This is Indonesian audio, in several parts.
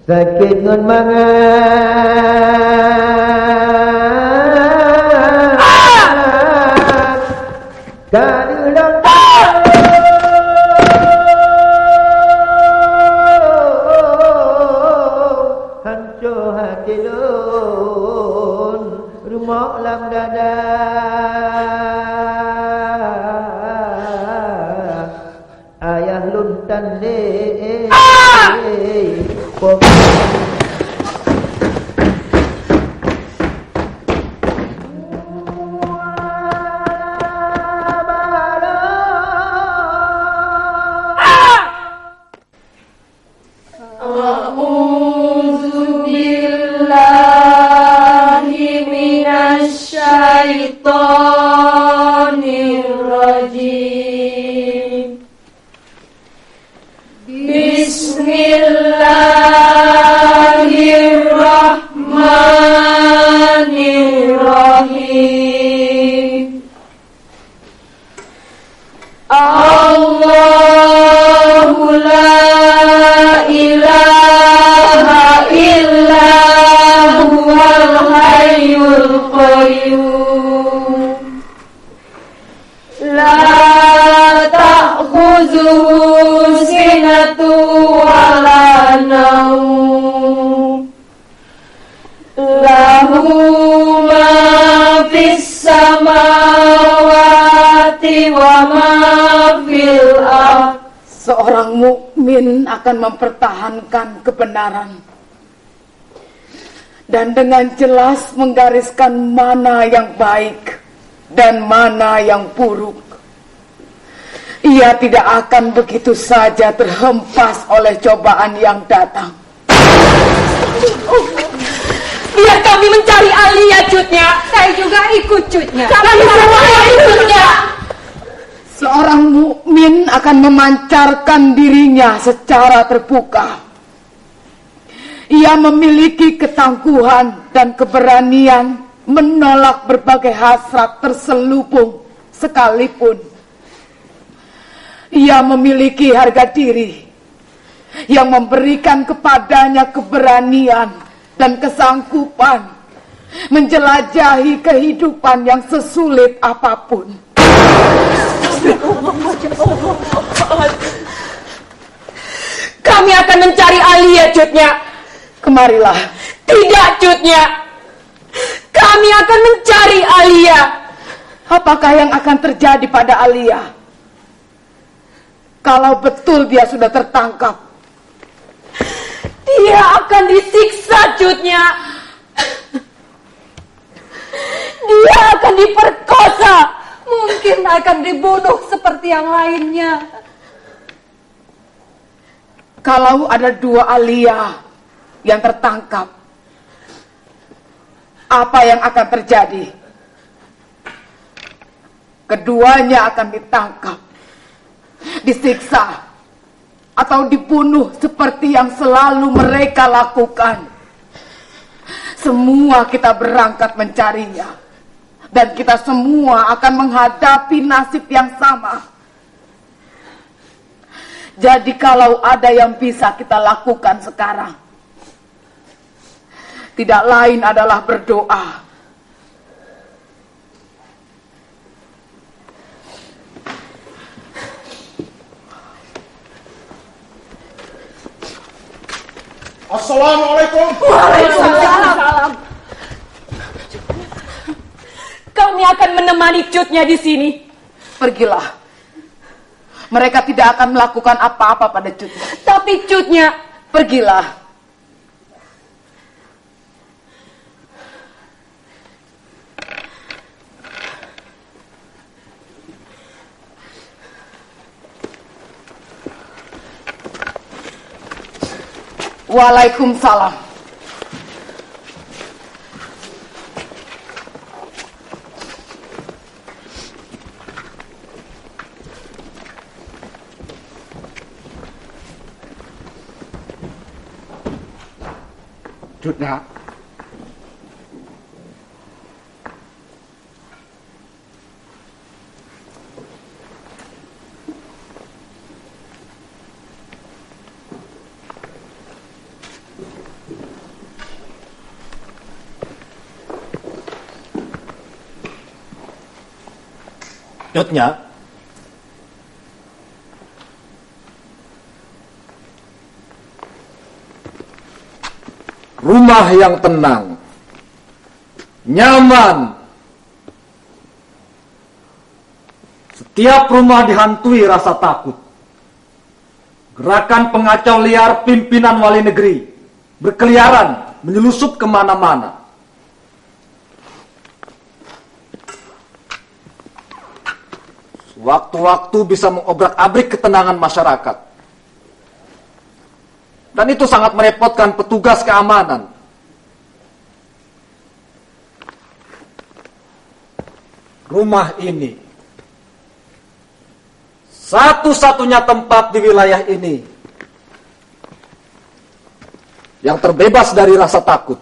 sakit ngon mangan kadulang hancur hati lun rumah lam dada ayah lun tande Bismillahirrahmanirrahim. Allahu la ilaha illa huwal hayyul qayyum la ta'khuzuhu sinatu wa la naum lahu ma fis samawati wa ma fil ardh. Seorang mukmin akan mempertahankan kebenaran dan dengan jelas menggariskan mana yang baik dan mana yang buruk. Ia tidak akan begitu saja terhempas oleh cobaan yang datang. Biar kami mencari Alia, Cutnya. Saya juga ikut, Cutnya. Kami semua ikutnya. Seorang mukmin akan memancarkan dirinya secara terbuka. Ia memiliki ketangguhan dan keberanian menolak berbagai hasrat terselubung sekalipun. Ia memiliki harga diri yang memberikan kepadanya keberanian dan kesanggupan menjelajahi kehidupan yang sesulit apapun. Kami akan mencari Alia, Cutnya. Kemarilah. Tidak, Cutnya. Kami akan mencari Alia. Apakah yang akan terjadi pada Alia kalau betul dia sudah tertangkap? Dia akan disiksa, Cutnya. Dia akan diperkosa. Mungkin akan dibunuh seperti yang lainnya. Kalau ada dua Alia yang tertangkap, apa yang akan terjadi? Keduanya akan ditangkap, disiksa, atau dibunuh seperti yang selalu mereka lakukan. Semua kita berangkat mencarinya, dan kita semua akan menghadapi nasib yang sama. Jadi kalau ada yang bisa kita lakukan sekarang, tidak lain adalah berdoa. Assalamualaikum. Waalaikumsalam. Kami akan menemani Cutnya di sini. Pergilah. Mereka tidak akan melakukan apa-apa pada Cutnya. Tapi Cutnya, pergilah. Waalaikumsalam. Jutnya. Jutnya. Rumah yang tenang, nyaman. Setiap rumah dihantui rasa takut. Gerakan pengacau liar pimpinan wali negeri berkeliaran, menyelusup kemana-mana. Waktu-waktu bisa mengobrak-abrik ketenangan masyarakat. Dan itu sangat merepotkan petugas keamanan. Rumah ini satu-satunya tempat di wilayah ini yang terbebas dari rasa takut.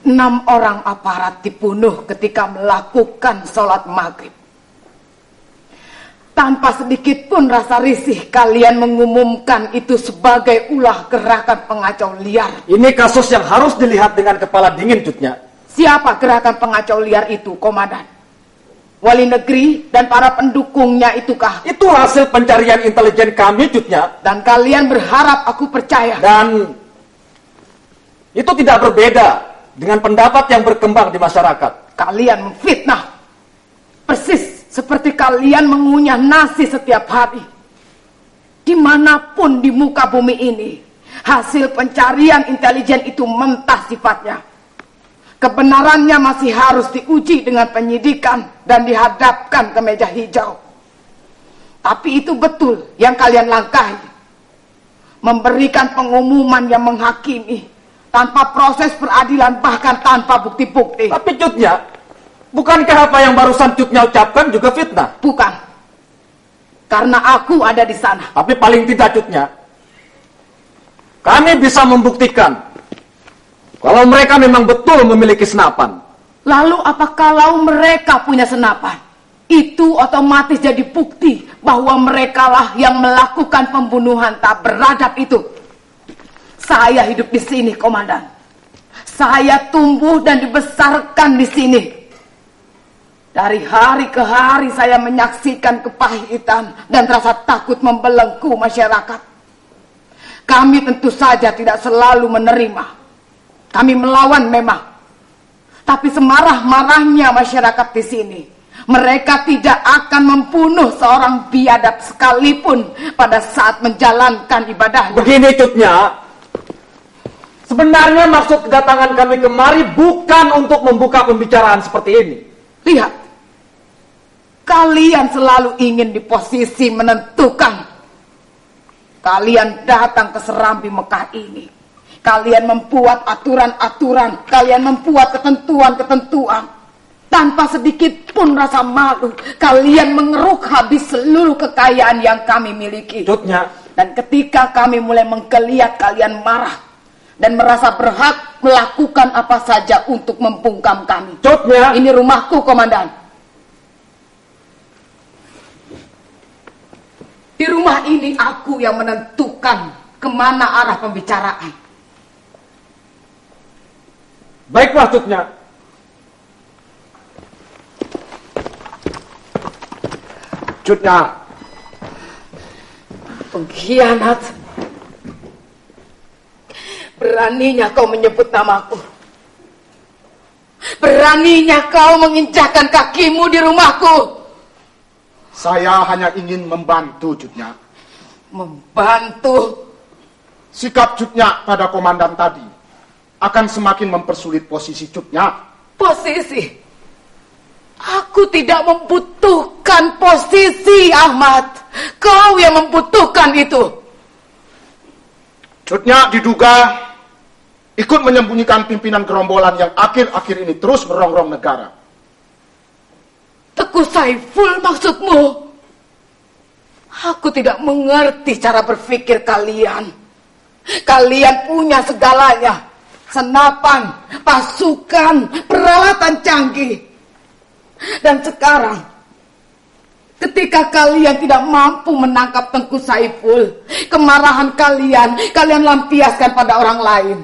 6 orang aparat dibunuh ketika melakukan sholat maghrib. Tanpa sedikit pun rasa risih, kalian mengumumkan itu sebagai ulah gerakan pengacau liar. Ini kasus yang harus dilihat dengan kepala dingin, Jutnya. Siapa gerakan pengacau liar itu, Komandan? Wali negeri dan para pendukungnya itukah? Itu hasil pencarian intelijen kami, Jutnya. Dan kalian berharap aku percaya? Dan itu tidak berbeda dengan pendapat yang berkembang di masyarakat. Kalian memfitnah. Persis seperti kalian mengunyah nasi setiap hari. Dimanapun di muka bumi ini, hasil pencarian intelijen itu mentah sifatnya. Kebenarannya masih harus diuji dengan penyidikan dan dihadapkan ke meja hijau. Tapi itu betul yang kalian langkahi. Memberikan pengumuman yang menghakimi, tanpa proses peradilan, bahkan tanpa bukti-bukti. Tapi Jutnya, bukankah apa yang barusan Jutnya ucapkan juga fitnah? Bukan. Karena aku ada di sana. Tapi paling tidak, Jutnya, kami bisa membuktikan kalau mereka memang betul memiliki senapan. Lalu apa kalau mereka punya senapan? Itu otomatis jadi bukti bahwa merekalah yang melakukan pembunuhan tak beradab itu. Saya hidup di sini, Komandan. Saya tumbuh dan dibesarkan di sini. Dari hari ke hari saya menyaksikan kepahitan dan rasa takut membelenggu masyarakat. Kami tentu saja tidak selalu menerima. Kami melawan memang. Tapi semarah-marahnya masyarakat di sini, mereka tidak akan membunuh seorang biadab sekalipun pada saat menjalankan ibadahnya. Begini, Jutnya. Sebenarnya maksud kedatangan kami kemari bukan untuk membuka pembicaraan seperti ini. Lihat. Kalian selalu ingin di posisi menentukan. Kalian datang ke Serambi Mekah ini. Kalian membuat aturan-aturan. Kalian membuat ketentuan-ketentuan. Tanpa sedikit pun rasa malu. Kalian mengeruk habis seluruh kekayaan yang kami miliki. Jutnya. Dan ketika kami mulai menggeliat, kalian marah. Dan merasa berhak melakukan apa saja untuk membungkam kami. Jutnya. Ini rumahku, Komandan. Di rumah ini aku yang menentukan kemana arah pembicaraan. Baiklah, Jutnya. Jutnya. Pengkhianat. Beraninya kau menyebut namaku. Beraninya kau menginjakkan kakimu di rumahku. Saya hanya ingin membantu, Jutnya. Membantu? Sikap Jutnya pada komandan tadi akan semakin mempersulit posisi Jutnya. Posisi? Aku tidak membutuhkan posisi, Ahmad. Kau yang membutuhkan itu. Jutnya diduga ikut menyembunyikan pimpinan gerombolan yang akhir-akhir ini terus merongrong negara. Teguh Saiful maksudmu? Aku tidak mengerti cara berpikir kalian. Kalian punya segalanya. senapan, pasukan, peralatan canggih. Dan sekarang, ketika kalian tidak mampu menangkap Tengku Saiful, kemarahan kalian lampiaskan pada orang lain.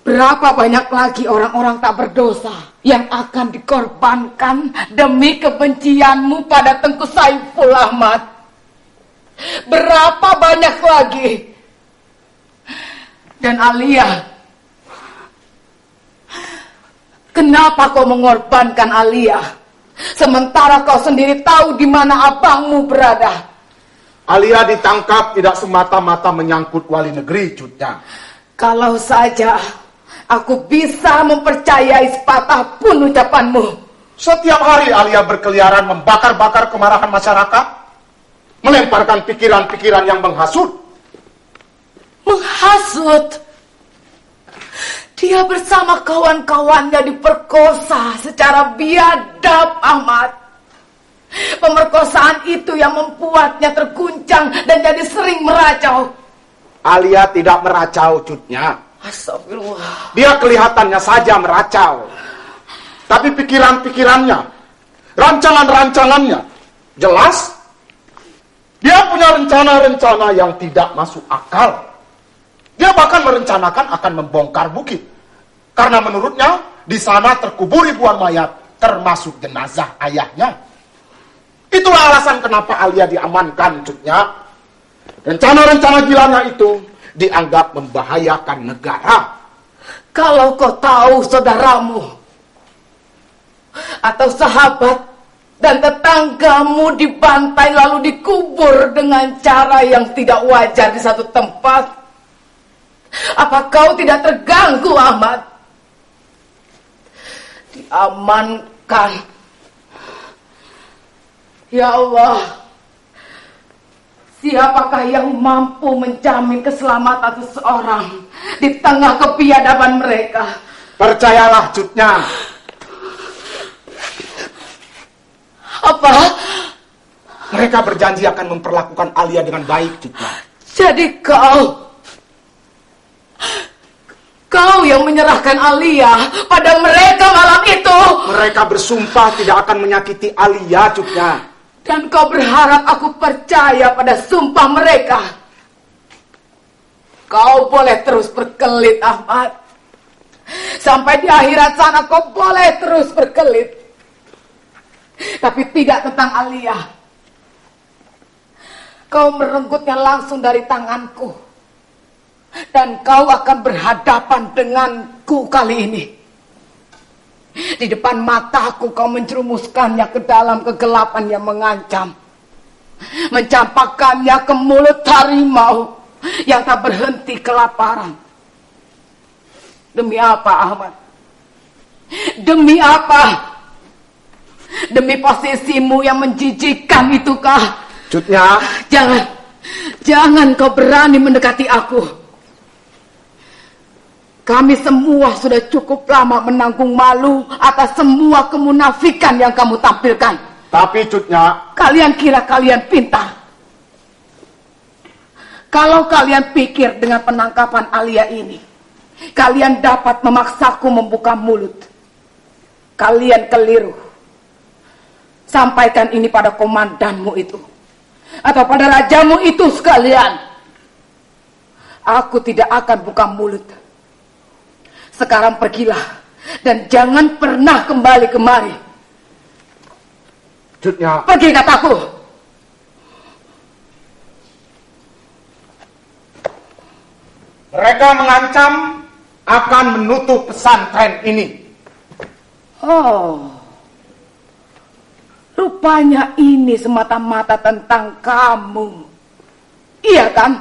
Berapa banyak lagi orang-orang tak berdosa yang akan dikorbankan demi kebencianmu pada Tengku Saiful, Ahmad? Berapa banyak lagi? Dan Alia, kenapa kau mengorbankan Alia? Sementara kau sendiri tahu di mana abangmu berada. Alia ditangkap tidak semata-mata menyangkut wali negeri, Cutnya. Kalau saja aku bisa mempercayai sepatah pun ucapanmu. Setiap hari Alia berkeliaran membakar-bakar kemarahan masyarakat, melemparkan pikiran-pikiran yang menghasut. Menghasut? Dia bersama kawan-kawannya diperkosa secara biadab, Ahmad. Pemerkosaan itu yang membuatnya terguncang dan jadi sering meracau. Alia tidak meracau, Cutnya. Astagfirullah. Dia kelihatannya saja meracau. Tapi pikiran-pikirannya, rancangan-rancangannya, jelas. Dia punya rencana-rencana yang tidak masuk akal. Dia bahkan merencanakan akan membongkar bukit. Karena menurutnya, di sana terkubur ribuan mayat, termasuk jenazah ayahnya. Itulah alasan kenapa Alia diamankan, Cutnya. Rencana-rencana gilanya itu dianggap membahayakan negara. Kalau kau tahu saudaramu atau sahabat dan tetanggamu dibantai lalu dikubur dengan cara yang tidak wajar di satu tempat, apa kau tidak terganggu, Ahmad? Diamankan. Ya Allah, siapakah yang mampu menjamin keselamatan seseorang di tengah kebiadaban mereka? Percayalah, Cutnya. Apa? Mereka berjanji akan memperlakukan Alia dengan baik, Cutnya. Jadi kau yang menyerahkan Alia pada mereka malam itu. Mereka bersumpah tidak akan menyakiti Alia, Cutnya. Dan kau berharap aku percaya pada sumpah mereka. Kau boleh terus berkelit, Ahmad. Sampai di akhirat sana kau boleh terus berkelit. Tapi tidak tentang Alia. Kau merenggutnya langsung dari tanganku. Dan kau akan berhadapan denganku kali ini. Di depan mataku kau menjerumuskannya ke dalam kegelapan yang mengancam. Mencampakkannya ke mulut harimau yang tak berhenti kelaparan. Demi apa, Ahmad? Demi apa? Demi posisimu yang menjijikkan itukah? Cutnya. Jangan kau berani mendekati aku. Kami semua sudah cukup lama menanggung malu atas semua kemunafikan yang kamu tampilkan. Tapi, Cutnya, kalian kira kalian pintar. Kalau kalian pikir dengan penangkapan Alia ini, kalian dapat memaksaku membuka mulut. Kalian keliru. Sampaikan ini pada komandanmu itu. Atau pada rajamu itu sekalian. Aku tidak akan buka mulut. Sekarang pergilah dan jangan pernah kembali kemari. Cutnya. Pergi, kataku. Mereka mengancam akan menutup pesantren ini. Oh, rupanya ini semata-mata tentang kamu. Iya kan?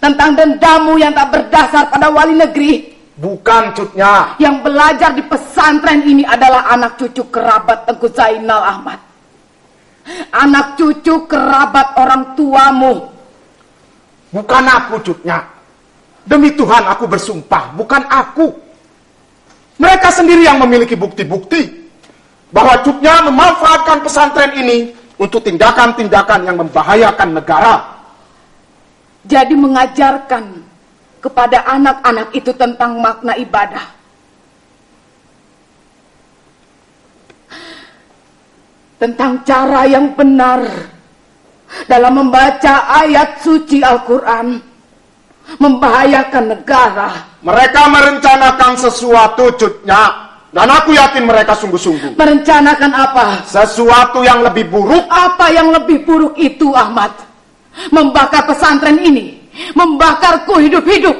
Tentang dendammu yang tak berdasar pada wali negeri. Bukan, Cutnya. Yang belajar di pesantren ini adalah anak cucu kerabat Tengku Zainal Ahmad. Anak cucu kerabat orang tuamu. Bukan aku, Cutnya. Demi Tuhan aku bersumpah, bukan aku. Mereka sendiri yang memiliki bukti-bukti bahwa Cutnya memanfaatkan pesantren ini untuk tindakan-tindakan yang membahayakan negara. Jadi mengajarkan kepada anak-anak itu tentang makna ibadah. Tentang cara yang benar dalam membaca ayat suci Al-Quran, membahayakan negara. Mereka merencanakan sesuatu, Cutnya. Dan aku yakin mereka sungguh-sungguh. Merencanakan apa? Sesuatu yang lebih buruk. Apa yang lebih buruk itu, Ahmad? Membakar pesantren ini, membakarku hidup-hidup.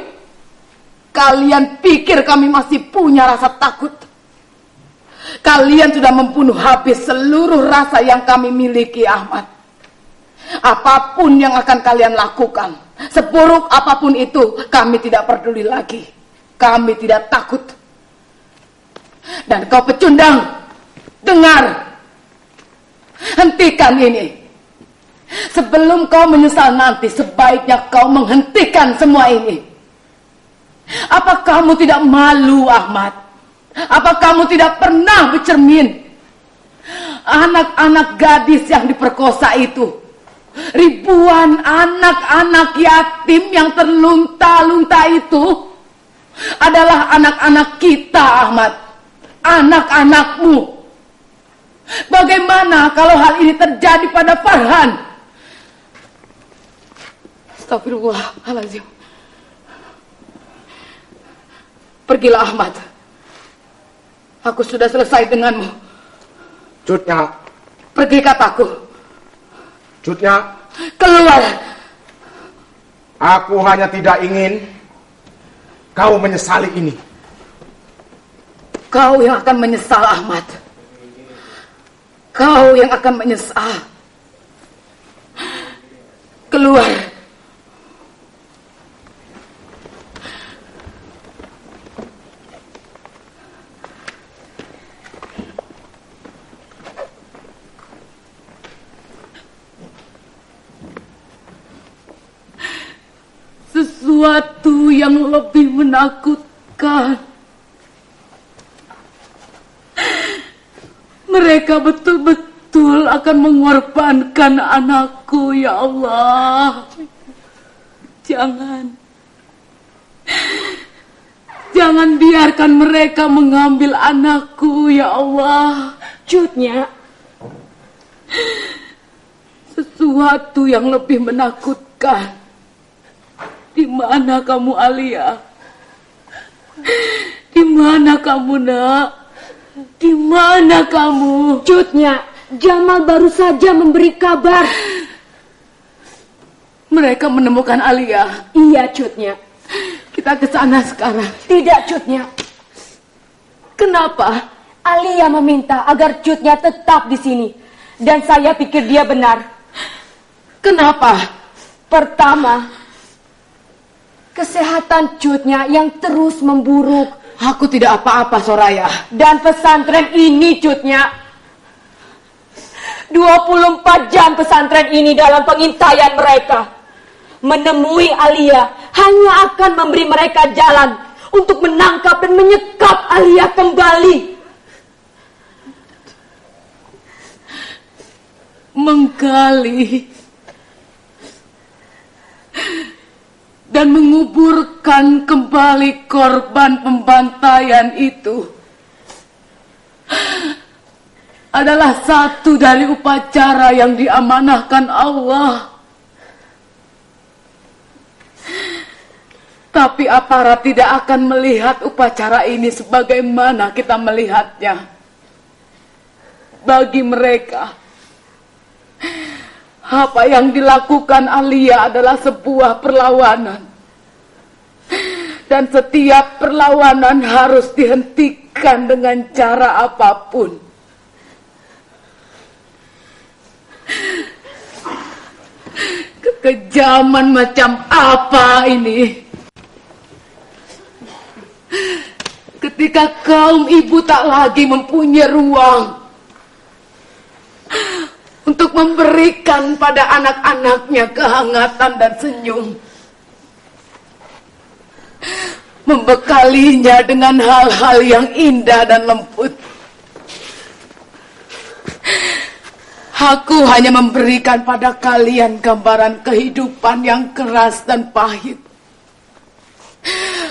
Kalian pikir kami masih punya rasa takut? Kalian sudah membunuh habis seluruh rasa yang kami miliki, Ahmad. Apapun yang akan kalian lakukan, seburuk apapun itu, kami tidak peduli lagi. Kami tidak takut. Dan kau pecundang, dengar, hentikan ini. Sebelum kau menyesal nanti, sebaiknya kau menghentikan semua ini. Apa kamu tidak malu, Ahmad? Apa kamu tidak pernah bercermin? Anak-anak gadis yang diperkosa itu, ribuan anak-anak yatim yang terlunta-lunta itu adalah anak-anak kita, Ahmad. Anak-anakmu. Bagaimana kalau hal ini terjadi pada Farhan? Astagfirullahaladzim. Pergilah, Ahmad. Aku sudah selesai denganmu. Cutnya. Pergi, kataku. Cutnya. Keluar. Aku hanya tidak ingin kau menyesali ini. Kau yang akan menyesal, Ahmad. Kau yang akan menyesal. Keluar. Sesuatu yang lebih menakutkan. Mereka betul-betul akan mengorbankan anakku, ya Allah. Jangan biarkan mereka mengambil anakku, ya Allah. Cutnya. Sesuatu yang lebih menakutkan. Di mana kamu, Alia? Di mana kamu, Nak? Di mana kamu? Cutnya, Jamal baru saja memberi kabar. Mereka menemukan Alia. Iya, Cutnya. Kita ke sana sekarang. Tidak, Cutnya. Kenapa? Alia meminta agar Cutnya tetap di sini. Dan saya pikir dia benar. Kenapa? Pertama, kesehatan Cutnya yang terus memburuk. Aku tidak apa-apa, Soraya. Dan pesantren ini, Cutnya, 24 jam pesantren ini dalam pengintaian mereka. Menemui Alia hanya akan memberi mereka jalan untuk menangkap dan menyekap Alia kembali. Menggali dan menguburkan kembali korban pembantaian itu adalah satu dari upacara yang diamanahkan Allah. Tapi aparat tidak akan melihat upacara ini sebagaimana kita melihatnya. Bagi mereka, apa yang dilakukan Alia adalah sebuah perlawanan. Dan setiap perlawanan harus dihentikan dengan cara apapun. Kekejaman macam apa ini? Ketika kaum ibu tak lagi mempunyai ruang untuk memberikan pada anak-anaknya kehangatan dan senyum, membekalinya dengan hal-hal yang indah dan lembut. Aku hanya memberikan pada kalian gambaran kehidupan yang keras dan pahit.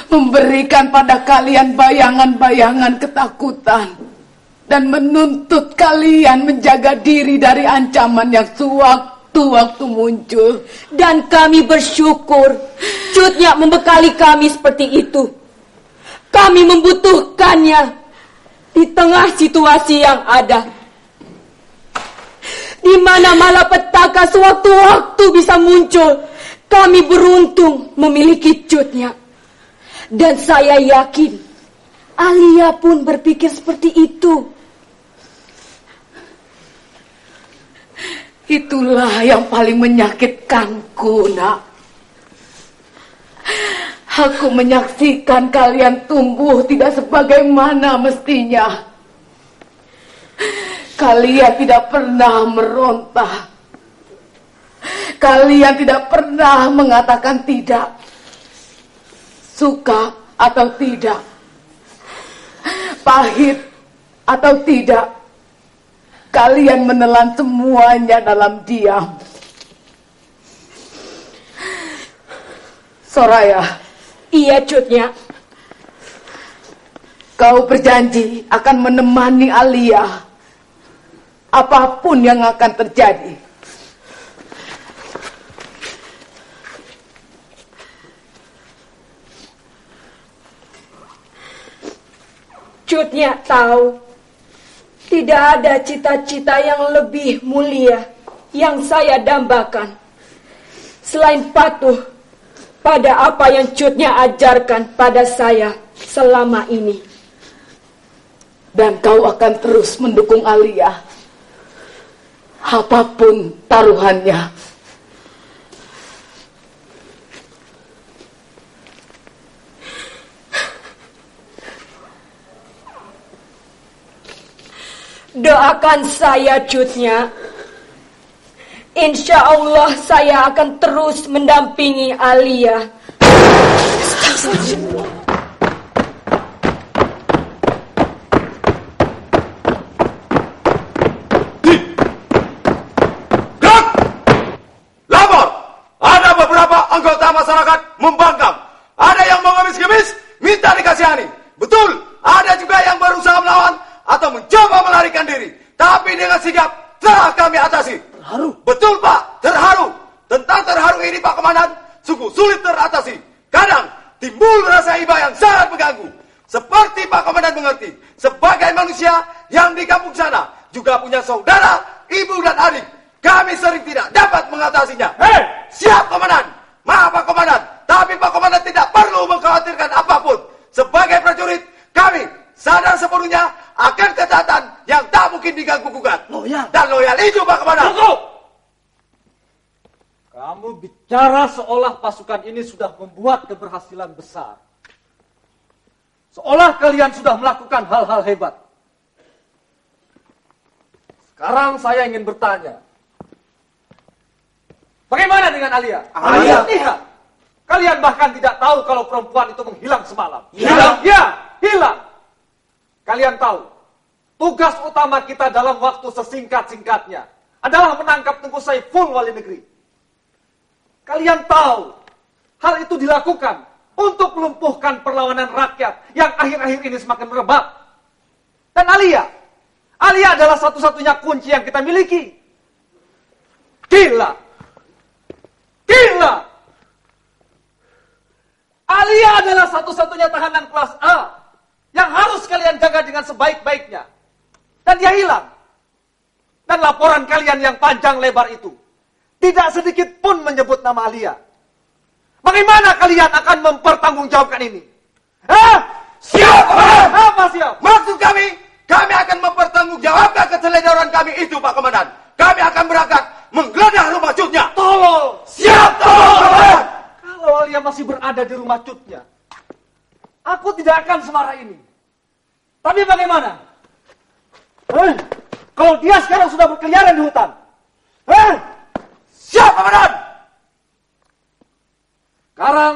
memberikan pada kalian bayangan-bayangan ketakutan, dan menuntut kalian menjaga diri dari ancaman yang sewaktu-waktu muncul. Dan kami bersyukur Cut Nyak membekali kami seperti itu. Kami membutuhkannya di tengah situasi yang ada, di mana malapetaka sewaktu-waktu bisa muncul. Kami beruntung memiliki Cut Nyak. Dan saya yakin Alia pun berpikir seperti itu. Itulah yang paling menyakitkanku, nak. Aku menyaksikan kalian tumbuh tidak sebagaimana mestinya. Kalian tidak pernah meronta. Kalian tidak pernah mengatakan tidak. Suka atau tidak, pahit atau tidak, kalian menelan semuanya dalam diam. Soraya. Iya, Cut Nyak. Kau berjanji akan menemani Alia apapun yang akan terjadi. Cut Nyak tahu tidak ada cita-cita yang lebih mulia yang saya dambakan selain patuh pada apa yang Cut Nyak ajarkan pada saya selama ini. Dan kau akan terus mendukung Alia apapun taruhannya. Doakan saya, Cut Nyak. Insya Allah saya akan terus mendampingi Alia. Gerak! Lapor! Ada beberapa anggota masyarakat membangkang. Ada yang mengemis-gemis, minta dikasihani. Betul, ada juga yang berusaha melawan atau mencoba melarikan diri, tapi dengan sigap telah kami atasi. Terharu? Betul, Pak, terharu. Tentang terharu ini, Pak Komandan, sungguh sulit teratasi. Kadang timbul rasa iba yang sangat mengganggu. Seperti Pak Komandan mengerti, sebagai manusia yang di kampung sana juga punya saudara, ibu dan adik. Kami sering tidak dapat mengatasinya. Hei, siap Komandan. Maaf Pak Komandan, tapi Pak Komandan tidak perlu mengkhawatirkan apapun. Sebagai prajurit, kami sadar sepenuhnya akan ketaatan yang tak mungkin diganggu-gugat. Loyal. Dan loyal itu, Pak Komandan. Cukup! Kamu bicara seolah pasukan ini sudah membuat keberhasilan besar. Seolah kalian sudah melakukan hal-hal hebat. Sekarang saya ingin bertanya. Bagaimana dengan Alia? Alia? Lihat. Kalian bahkan tidak tahu kalau perempuan itu menghilang semalam. Hilang? Ya, hilang. Kalian tahu, tugas utama kita dalam waktu sesingkat-singkatnya adalah menangkap Tengku Saiful Wali Negeri. Kalian tahu, hal itu dilakukan untuk melumpuhkan perlawanan rakyat yang akhir-akhir ini semakin merebak. Dan Alia adalah satu-satunya kunci yang kita miliki. Gila! Alia adalah satu-satunya tahanan kelas A yang harus kalian jaga dengan sebaik-baiknya. Dan dia hilang. Dan laporan kalian yang panjang lebar itu tidak sedikit pun menyebut nama Alia. Bagaimana kalian akan mempertanggungjawabkan ini? Siap, Komandan. Apa siap? Maksud kami akan mempertanggungjawabkan keteledoran kami itu, Pak Komandan. Kami akan berangkat menggeledah rumah Cut Nyak. Tolol! Siap, Komandan. Kalau Alia masih berada di rumah Cut Nyak, aku tidak akan semarah ini. Tapi bagaimana? Kalau dia sekarang sudah berkeliaran di hutan? Siap, Komandan. Sekarang,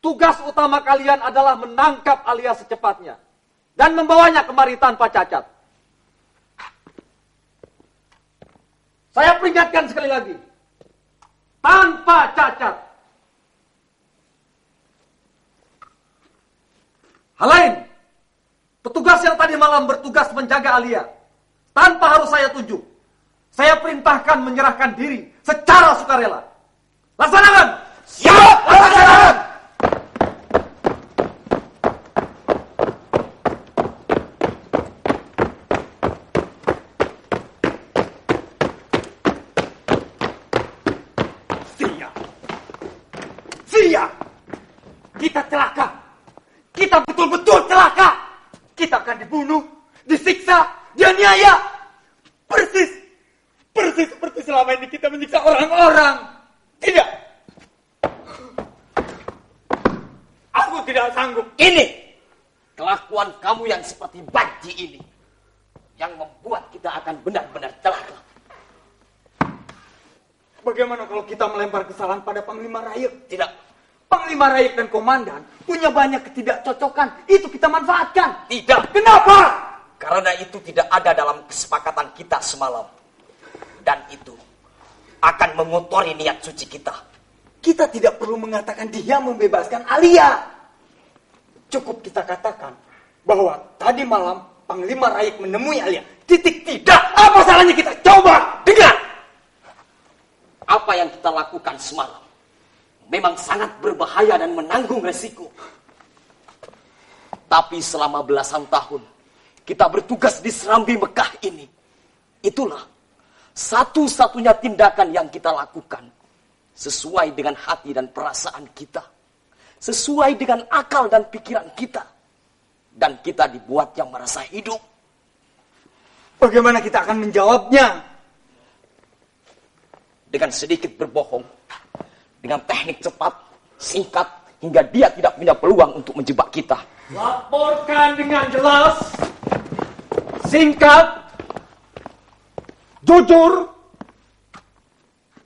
tugas utama kalian adalah menangkap Alia secepatnya. Dan membawanya kemari tanpa cacat. Saya peringatkan sekali lagi. Tanpa cacat. Hal lain, petugas yang tadi malam bertugas menjaga Alia, tanpa harus saya tunjuk, saya perintahkan menyerahkan diri secara sukarela. Laksanakan! Siap, laksanakan! Sia! Kita celaka. Kita betul-betul celaka. Kita akan dibunuh, disiksa, dianiaya. Persis seperti selama ini kita menyiksa orang-orang. Tidak. Aku tidak sanggup. Ini kelakuan kamu yang seperti banci ini yang membuat kita akan benar-benar celaka. Bagaimana kalau kita melempar kesalahan pada Panglima Rayek? Tidak. Panglima Rayek dan Komandan punya banyak ketidakcocokan. Itu kita manfaatkan. Tidak. Kenapa? Karena itu tidak ada dalam kesepakatan kita semalam. Dan itu akan mengotori niat suci kita. Kita tidak perlu mengatakan dia membebaskan Alia. Cukup kita katakan bahwa tadi malam Panglima Rayek menemui Alia. Titik. Tidak. Apa salahnya kita? Coba dengar. Apa yang kita lakukan semalam memang sangat berbahaya dan menanggung resiko. Tapi selama belasan tahun kita bertugas di Serambi Mekah ini, itulah satu-satunya tindakan yang kita lakukan sesuai dengan hati dan perasaan kita, sesuai dengan akal dan pikiran kita, dan kita dibuat yang merasa hidup. Bagaimana kita akan menjawabnya? Dengan sedikit berbohong, dengan teknik cepat, singkat, hingga dia tidak punya peluang untuk menjebak kita. Laporkan dengan jelas, singkat, jujur,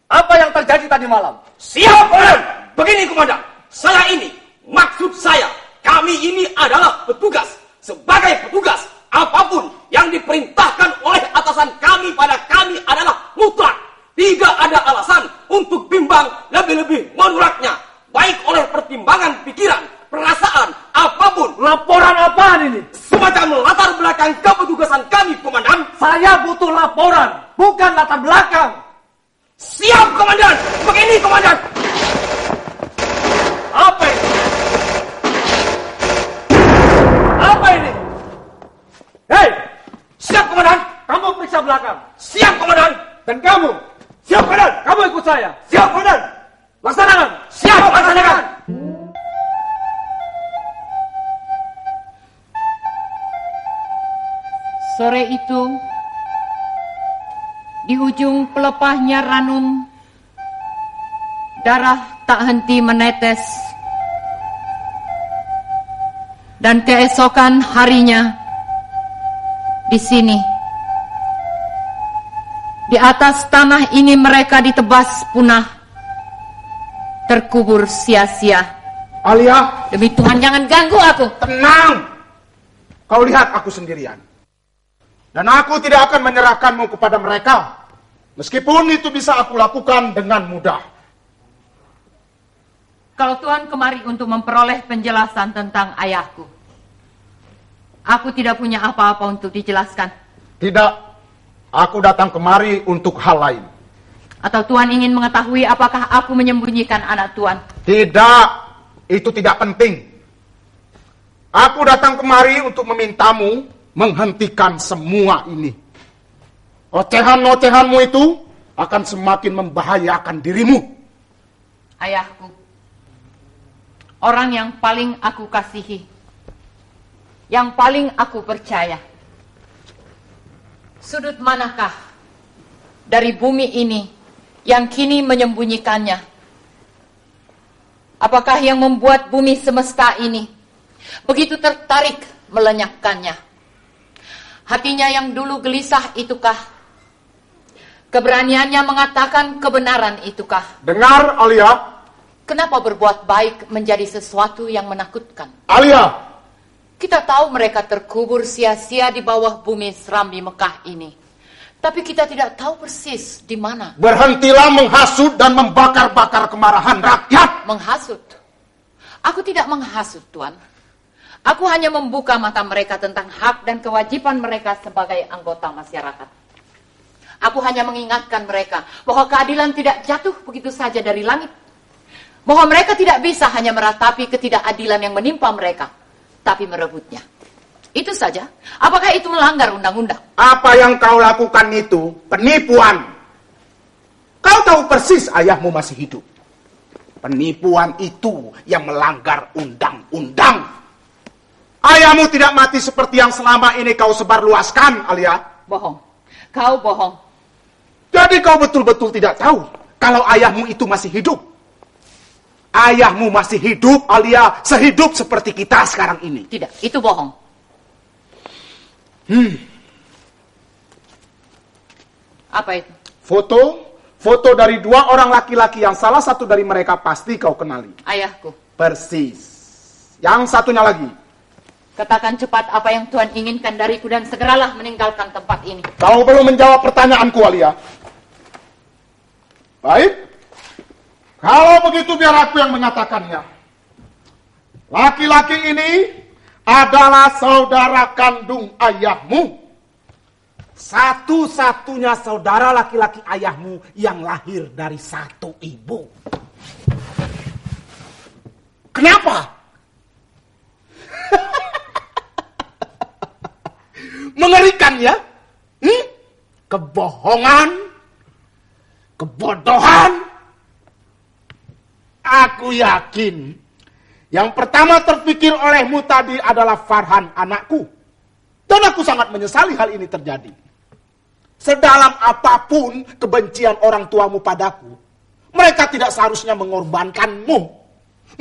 apa yang terjadi tadi malam. Siap, Komandan! Begini, Komandan. Maksud saya, kami ini adalah petugas. Sebagai petugas, apapun yang diperintahkan oleh atasan kami pada kami adalah mutlak. Tidak ada alasan untuk bimbang, lebih-lebih menolaknya. Baik oleh pertimbangan pikiran, perasaan, apapun. Laporan apaan ini? Semacam latar belakang kepetugasan kami, Komandan. Saya butuh laporan, bukan latar belakang. Siap, Komandan. Begini, Komandan. Apa ini? Apa ini? Hei! Siap, Komandan. Kamu periksa belakang. Siap, Komandan. Dan kamu? Siap, Komandan. Kamu ikut saya. Siap, Komandan. Laksanakan. Siap, laksanakan. Sore itu, di ujung pelepahnya Ranum, darah tak henti menetes. Dan keesokan harinya, di sini, di atas tanah ini mereka ditebas punah, terkubur sia-sia. Alia, Demi Tuhan, jangan ganggu aku. tenang. Kau lihat aku sendirian. Dan aku tidak akan menyerahkanmu kepada mereka. Meskipun itu bisa aku lakukan dengan mudah. Kalau Tuhan kemari untuk memperoleh penjelasan tentang ayahku, aku tidak punya apa-apa untuk dijelaskan. Tidak, aku datang kemari untuk hal lain. Atau Tuhan ingin mengetahui apakah aku menyembunyikan anak Tuhan? Tidak, itu tidak penting. Aku datang kemari untuk memintamu menghentikan semua ini. Ocehan-ocehanmu itu akan semakin membahayakan dirimu. Ayahku, orang yang paling aku kasihi, yang paling aku percaya. Sudut manakah dari bumi ini yang kini menyembunyikannya? Apakah yang membuat bumi semesta ini begitu tertarik melenyapkannya? Hatinya yang dulu gelisah itukah? Keberaniannya mengatakan kebenaran itukah? Dengar, Alia. Kenapa berbuat baik menjadi sesuatu yang menakutkan? Alia, Kita tahu mereka terkubur sia-sia di bawah bumi Serambi Mekah ini. Tapi kita tidak tahu persis di mana. berhentilah menghasut dan membakar-bakar kemarahan rakyat. Menghasut. Aku tidak menghasut, Tuan. Aku hanya membuka mata mereka tentang hak dan kewajiban mereka sebagai anggota masyarakat. Aku hanya mengingatkan mereka bahwa keadilan tidak jatuh begitu saja dari langit. Bahwa mereka tidak bisa hanya meratapi ketidakadilan yang menimpa mereka, tapi merebutnya. Itu saja. Apakah itu melanggar undang-undang? Apa yang kau lakukan itu penipuan. Kau tahu persis ayahmu masih hidup. Penipuan itu yang melanggar undang-undang. Ayahmu tidak mati seperti yang selama ini kau sebarluaskan, Alia. Bohong. Kau bohong. Jadi kau betul-betul tidak tahu kalau ayahmu itu masih hidup. Ayahmu masih hidup, Alia, sehidup seperti kita sekarang ini. Tidak, itu bohong. Apa itu? Foto dari 2 orang laki-laki yang salah satu dari mereka pasti kau kenali. Ayahku. Persis. Yang satunya lagi. Katakan cepat apa yang Tuhan inginkan dariku dan segeralah meninggalkan tempat ini. Kau belum menjawab pertanyaanku, Alia. Baik. Kalau begitu biar aku yang mengatakannya. Laki-laki ini adalah saudara kandung ayahmu. Satu-satunya saudara laki-laki ayahmu yang lahir dari satu ibu. Kenapa? Mengerikan ya? Kebohongan, kebodohan. Aku yakin yang pertama terpikir olehmu tadi adalah Farhan anakku. Dan aku sangat menyesali hal ini terjadi. Sedalam apapun kebencian orang tuamu padaku, mereka tidak seharusnya mengorbankanmu.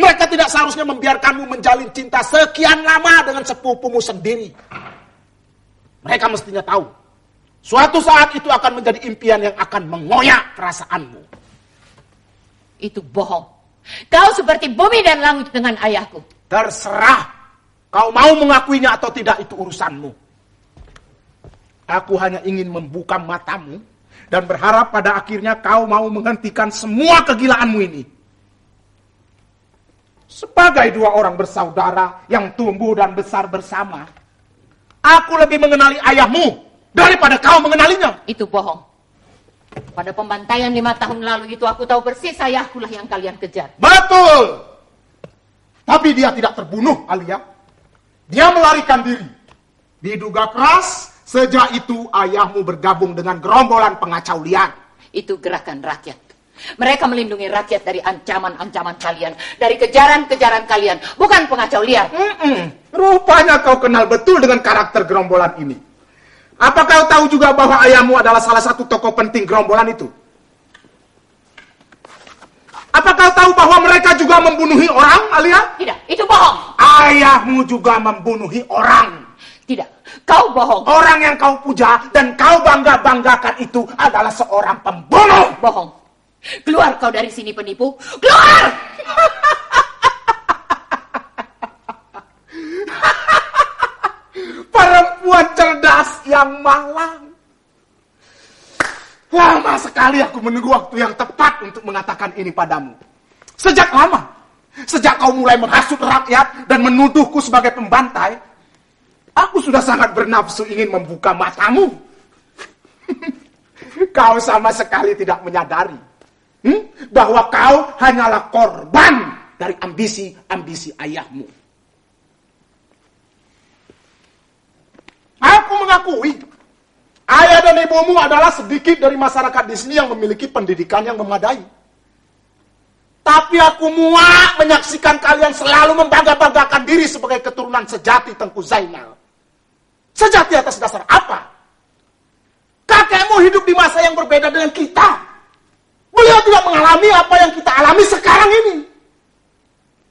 Mereka tidak seharusnya membiarkanmu menjalin cinta sekian lama dengan sepupumu sendiri. Mereka mestinya tahu, suatu saat itu akan menjadi impian yang akan mengoyak perasaanmu. Itu bohong. Kau seperti bumi dan langit dengan ayahku. Terserah. Kau mau mengakuinya atau tidak, itu urusanmu. Aku hanya ingin membuka matamu dan berharap pada akhirnya kau mau menghentikan semua kegilaanmu ini. Sebagai 2 orang bersaudara yang tumbuh dan besar bersama, aku lebih mengenali ayahmu daripada kau mengenalinya. Itu bohong. Pada pembantaian 5 tahun lalu itu aku tahu persis ayahkulah yang kalian kejar. Betul. Tapi dia tidak terbunuh, Alia. Dia melarikan diri. Diduga keras, sejak itu ayahmu bergabung dengan gerombolan pengacau liar. Itu gerakan rakyat. Mereka melindungi rakyat dari ancaman-ancaman kalian, dari kejaran-kejaran kalian, bukan pengacau liar. Rupanya kau kenal betul dengan karakter gerombolan ini. Apa kau tahu juga bahwa ayahmu adalah salah satu tokoh penting gerombolan itu? Apa kau tahu bahwa mereka juga membunuhi orang, Alia? Tidak, itu bohong. Ayahmu juga membunuhi orang. Tidak, kau bohong. Orang yang kau puja dan kau bangga-banggakan itu adalah seorang pembunuh. Bohong. Keluar kau dari sini penipu. Keluar! Perempuan cerdas yang malang. Lama sekali aku menunggu waktu yang tepat untuk mengatakan ini padamu. Sejak lama. Sejak kau mulai menghasut rakyat dan menuduhku sebagai pembantai, aku sudah sangat bernafsu ingin membuka matamu. Kau sama sekali tidak menyadari bahwa kau hanyalah korban dari ambisi-ambisi ayahmu. Aku mengakui, ayah dan ibumu adalah sedikit dari masyarakat di sini yang memiliki pendidikan yang memadai. Tapi aku muak menyaksikan kalian selalu membangga-banggakan diri sebagai keturunan sejati Tengku Zainal. Sejati atas dasar apa? Kakekmu hidup di masa yang berbeda dengan kita. Beliau tidak mengalami apa yang kita alami sekarang ini.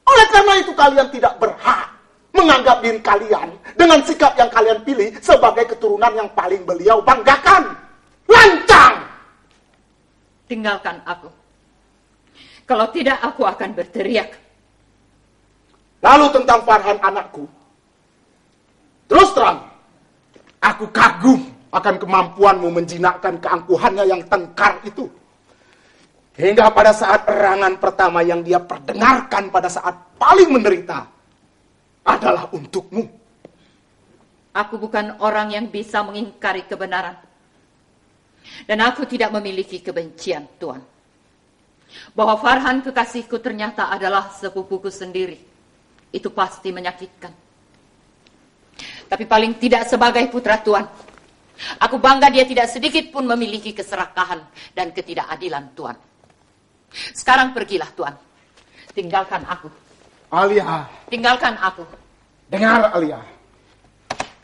Oleh karena itu kalian tidak berhak menganggap diri kalian dengan sikap yang kalian pilih sebagai keturunan yang paling beliau banggakan. Lancang! Tinggalkan aku. Kalau tidak, aku akan berteriak. Lalu tentang Farhan anakku. Terus terang, aku kagum akan kemampuanmu menjinakkan keangkuhannya yang tengkar itu. Hingga pada saat erangan pertama yang dia perdengarkan pada saat paling menderita adalah untukmu. Aku bukan orang yang bisa mengingkari kebenaran. Dan aku tidak memiliki kebencian, Tuan. Bahwa Farhan kekasihku ternyata adalah sepupuku sendiri. Itu pasti menyakitkan. Tapi paling tidak sebagai putra Tuan, aku bangga dia tidak sedikit pun memiliki keserakahan dan ketidakadilan, Tuan. Sekarang pergilah, Tuan. Tinggalkan aku. Alia. Tinggalkan aku. Dengar, Alia.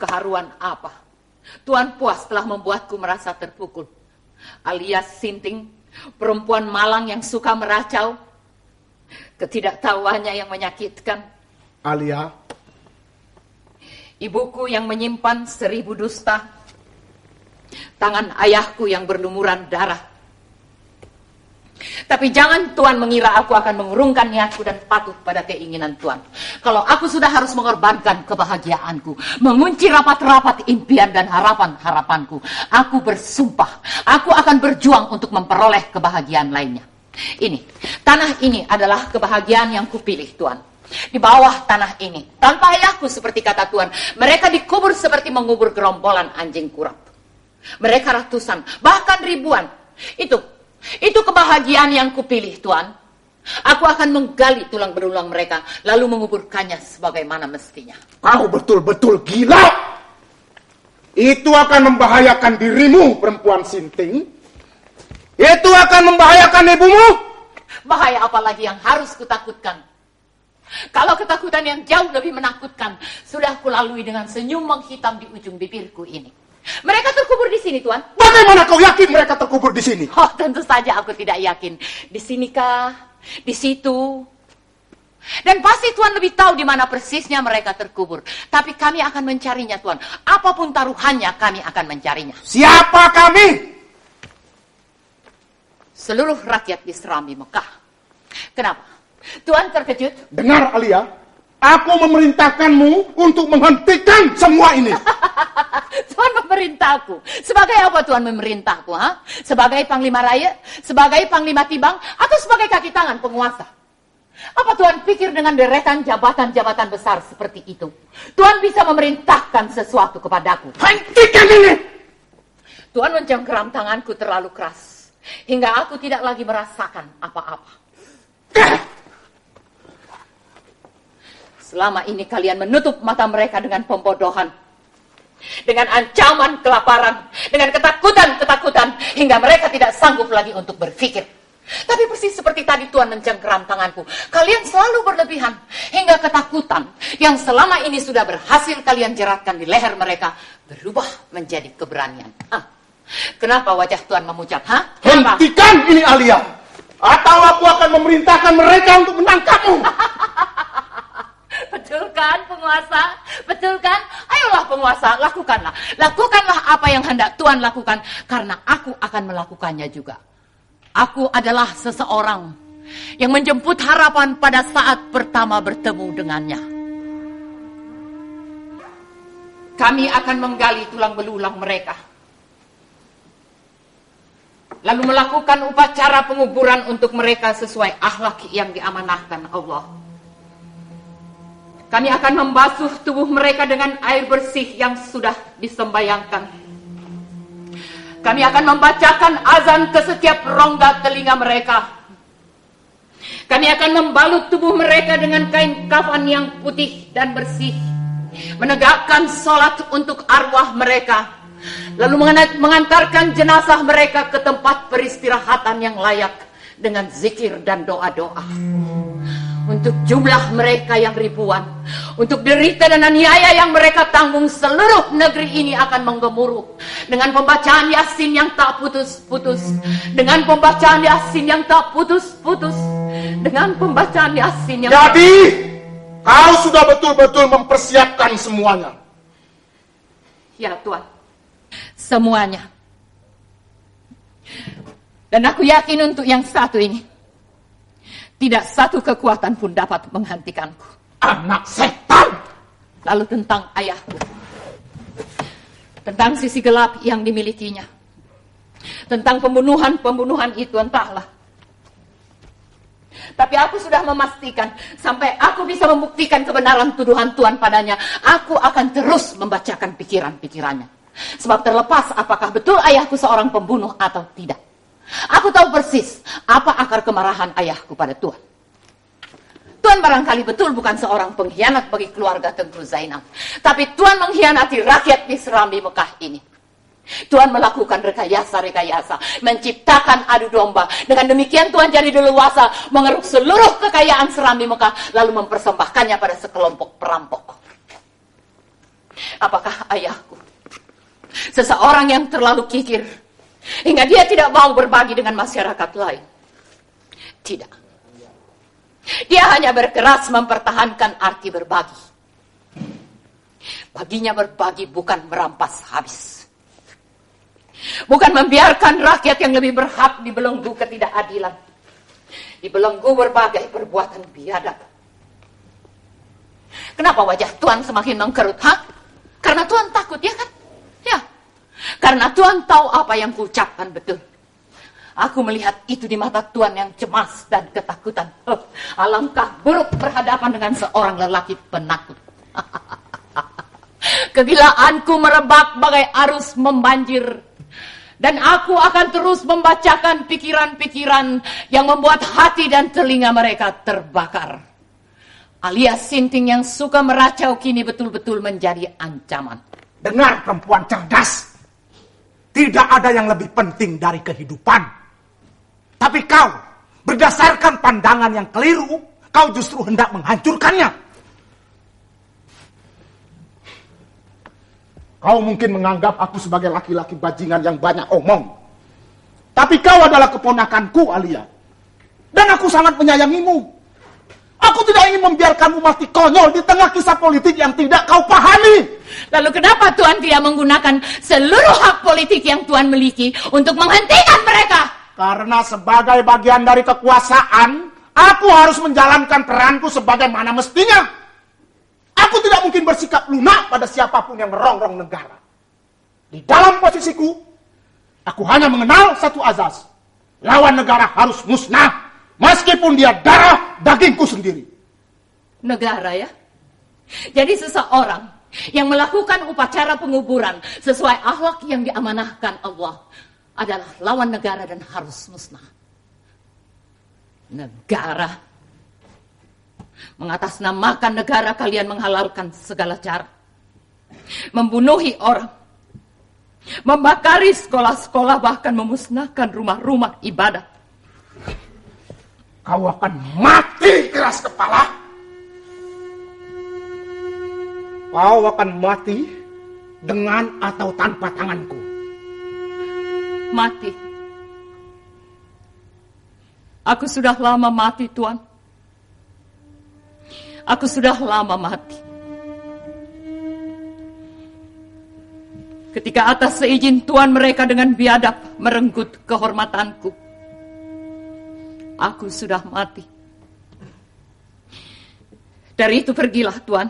Keharuan apa? Tuan puas telah membuatku merasa terpukul. Alias Sinting, perempuan malang yang suka meracau. Ketidaktahuannya yang menyakitkan. Alia. Ibuku yang menyimpan 1000 dusta. Tangan ayahku yang berlumuran darah. Tapi jangan Tuan mengira aku akan mengurungkan niatku dan patuh pada keinginan Tuan. Kalau aku sudah harus mengorbankan kebahagiaanku, mengunci rapat-rapat impian dan harapan-harapanku, aku bersumpah, aku akan berjuang untuk memperoleh kebahagiaan lainnya. Ini, tanah ini adalah kebahagiaan yang kupilih, Tuan. Di bawah tanah ini, tanpa ayahku seperti kata Tuan, mereka dikubur seperti mengubur gerombolan anjing kurap. Mereka ratusan, bahkan ribuan. Itu kebahagiaan yang kupilih, Tuan. Aku akan menggali tulang belulang mereka, lalu menguburkannya sebagaimana mestinya. Kau betul-betul gila. Itu akan membahayakan dirimu, perempuan Sinting. Itu akan membahayakan ibumu. Bahaya apa lagi yang harus kutakutkan? Kalau ketakutan yang jauh lebih menakutkan sudah kulalui dengan senyum menghitam di ujung bibirku ini. Mereka terkubur di sini, Tuan. Bagaimana kau yakin mereka terkubur di sini? Oh, tentu saja aku tidak yakin. Di sinikah? Di situ? Dan pasti Tuan lebih tahu di mana persisnya mereka terkubur. Tapi kami akan mencarinya, Tuan. Apapun taruhannya, kami akan mencarinya. Siapa kami? Seluruh rakyat di Serambi Mekah. Kenapa? Tuan terkejut? Dengar, Alia. Aku memerintahkanmu untuk menghentikan semua ini. Tuan memerintahku. Sebagai apa Tuan memerintahku? Ha? Sebagai Panglima Raya? Sebagai Panglima Tibang? Atau sebagai kaki tangan penguasa? Apa Tuan pikir dengan deretan jabatan-jabatan besar seperti itu, Tuan bisa memerintahkan sesuatu kepadaku? Hentikan ini! Tuan mencengkeram tanganku terlalu keras, hingga aku tidak lagi merasakan apa-apa. Selama ini kalian menutup mata mereka dengan pembodohan, dengan ancaman kelaparan, dengan ketakutan-ketakutan, hingga mereka tidak sanggup lagi untuk berpikir. Tapi persis seperti tadi Tuan mencengkeram tanganku, kalian selalu berlebihan, hingga ketakutan yang selama ini sudah berhasil kalian jeratkan di leher mereka berubah menjadi keberanian. Kenapa wajah Tuan memucat? Hentikan ini, Alia, atau aku akan memerintahkan mereka untuk menangkapmu. Betul kan, penguasa? Betul kan? Ayolah penguasa, lakukanlah. Lakukanlah apa yang hendak Tuan lakukan, karena aku akan melakukannya juga. Aku adalah seseorang yang menjemput harapan pada saat pertama bertemu dengannya. Kami akan menggali tulang belulang mereka, lalu melakukan upacara penguburan untuk mereka sesuai akhlak yang diamanahkan Allah. Kami akan membasuh tubuh mereka dengan air bersih yang sudah disembayangkan. Kami akan membacakan azan ke setiap rongga telinga mereka. Kami akan membalut tubuh mereka dengan kain kafan yang putih dan bersih, menegakkan sholat untuk arwah mereka, lalu mengantarkan jenazah mereka ke tempat peristirahatan yang layak dengan zikir dan doa-doa. Untuk jumlah mereka yang ribuan, untuk derita dan aniaya yang mereka tanggung, seluruh negeri ini akan menggemuruh dengan pembacaan Yasin yang tak putus-putus, dengan pembacaan Yasin yang tak putus-putus, dengan pembacaan Yasin yang... Jadi, kau sudah betul-betul mempersiapkan semuanya? Ya Tuan, semuanya. Dan aku yakin untuk yang satu ini, tidak satu kekuatan pun dapat menghentikanku. Anak setan! Lalu tentang ayahku, tentang sisi gelap yang dimilikinya, tentang pembunuhan-pembunuhan itu entahlah. Tapi aku sudah memastikan, sampai aku bisa membuktikan kebenaran tuduhan Tuhan padanya, aku akan terus membacakan pikiran-pikirannya. Sebab terlepas apakah betul ayahku seorang pembunuh atau tidak, aku tahu persis apa akar kemarahan ayahku pada Tuan. Tuan barangkali betul bukan seorang pengkhianat bagi keluarga Tengku Zainal, tapi Tuan mengkhianati rakyat di Serambi Mekah ini. Tuhan melakukan rekayasa-rekayasa, menciptakan adu domba. Dengan demikian Tuhan jadi leluasa mengeruk seluruh kekayaan Serambi Mekah, lalu mempersembahkannya pada sekelompok perampok. Apakah ayahku seseorang yang terlalu kikir hingga dia tidak mau berbagi dengan masyarakat lain? Tidak. Dia hanya berkeras mempertahankan arti berbagi. Baginya berbagi bukan merampas habis. Bukan membiarkan rakyat yang lebih berhak dibelenggu ketidakadilan, dibelenggu berbagai perbuatan biadab. Kenapa wajah Tuan semakin mengkerut? Karena Tuan takut, ya kan? Ya, karena Tuan tahu apa yang kuucapkan betul. Aku melihat itu di mata Tuan yang cemas dan ketakutan. Alangkah buruk berhadapan dengan seorang lelaki penakut. Kegilaanku merebak bagai arus membanjir. Dan aku akan terus membacakan pikiran-pikiran yang membuat hati dan telinga mereka terbakar. Alia Sinting yang suka meracau kini betul-betul menjadi ancaman. Dengar perempuan cerdas. Tidak ada yang lebih penting dari kehidupan. Tapi kau, berdasarkan pandangan yang keliru, kau justru hendak menghancurkannya. Kau mungkin menganggap aku sebagai laki-laki bajingan yang banyak omong. Tapi kau adalah keponakanku, Alia. Dan aku sangat menyayangimu. Aku tidak ingin membiarkanmu mati konyol di tengah kisah politik yang tidak kau pahami. Lalu kenapa Tuan tidak menggunakan seluruh hak politik yang Tuan miliki untuk menghentikan mereka? Karena sebagai bagian dari kekuasaan, aku harus menjalankan peranku sebagaimana mestinya. Aku tidak mungkin bersikap lunak pada siapapun yang merongrong negara. Di dalam posisiku, aku hanya mengenal satu azas. Lawan negara harus musnah, meskipun dia darah dagingku sendiri. Negara, ya? Jadi seseorang yang melakukan upacara penguburan sesuai akhlak yang diamanahkan Allah adalah lawan negara dan harus musnah. Negara. Mengatasnamakan negara kalian menghalalkan segala cara. Membunuhi orang. Membakari sekolah-sekolah, bahkan memusnahkan rumah-rumah ibadah. Kau akan mati keras kepala. Kau akan mati dengan atau tanpa tanganku. Mati. Aku sudah lama mati, Tuan. Aku sudah lama mati. Ketika atas seizin Tuan mereka dengan biadab merenggut kehormatanku, aku sudah mati. Dari itu pergilah Tuan,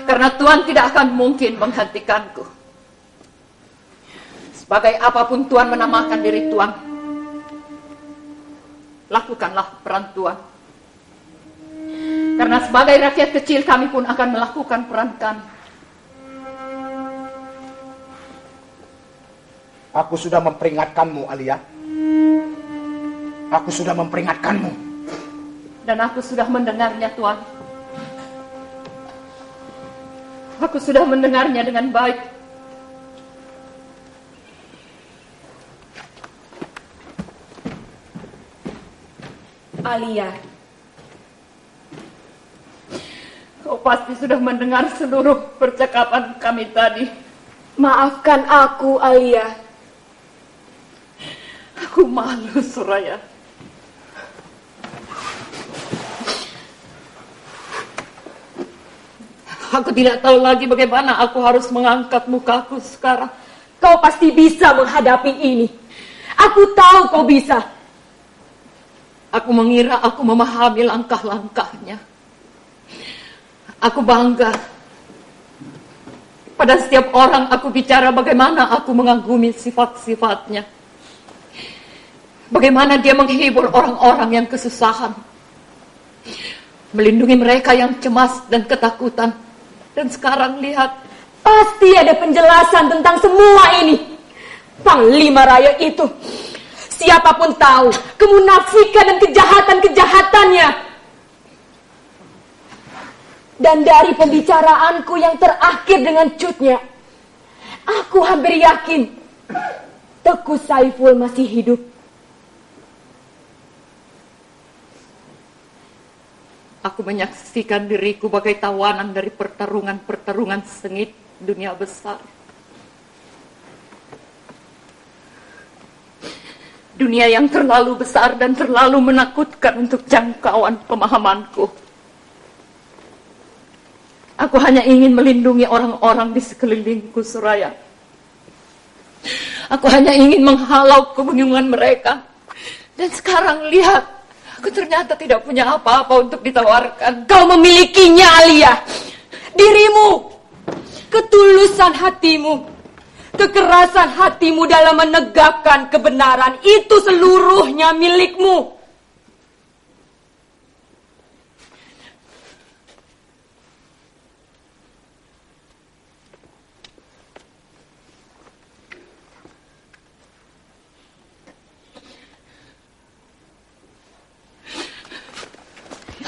karena Tuan tidak akan mungkin menghentikanku. Sebagai apapun Tuan menamakan diri Tuan, lakukanlah peran Tuan. Karena sebagai rakyat kecil kami pun akan melakukan peran kami. Aku sudah memperingatkanmu, Alia. Aku sudah memperingatkanmu. Dan aku sudah mendengarnya, Tuan. Aku sudah mendengarnya dengan baik. Alia, kau pasti sudah mendengar seluruh percakapan kami tadi. maafkan aku, Alia. Aku malu, Suraya. Aku tidak tahu lagi bagaimana aku harus mengangkat mukaku sekarang. Kau pasti bisa menghadapi ini. Aku tahu kau bisa. Aku mengira aku memahami langkah-langkahnya. Aku bangga. Pada setiap orang aku bicara bagaimana aku mengagumi sifat-sifatnya. Bagaimana dia menghibur orang-orang yang kesusahan, melindungi mereka yang cemas dan ketakutan. Dan sekarang lihat, Pasti ada penjelasan tentang semua ini. Panglima Raya itu, siapapun tahu kemunafikan dan kejahatan-kejahatannya. Dan dari pembicaraanku yang terakhir dengan Cutnya, aku hampir yakin Teguh Saiful masih hidup. aku menyaksikan diriku bagai tawanan dari pertarungan-pertarungan sengit dunia besar. Dunia yang terlalu besar dan terlalu menakutkan untuk jangkauan pemahamanku. Aku hanya ingin melindungi orang-orang di sekelilingku, Suraya. Aku hanya ingin menghalau kebingungan mereka. Dan sekarang lihat, aku ternyata tidak punya apa-apa untuk ditawarkan. Kau memilikinya, Alia. Dirimu, ketulusan hatimu, kekerasan hatimu dalam menegakkan kebenaran, itu seluruhnya milikmu.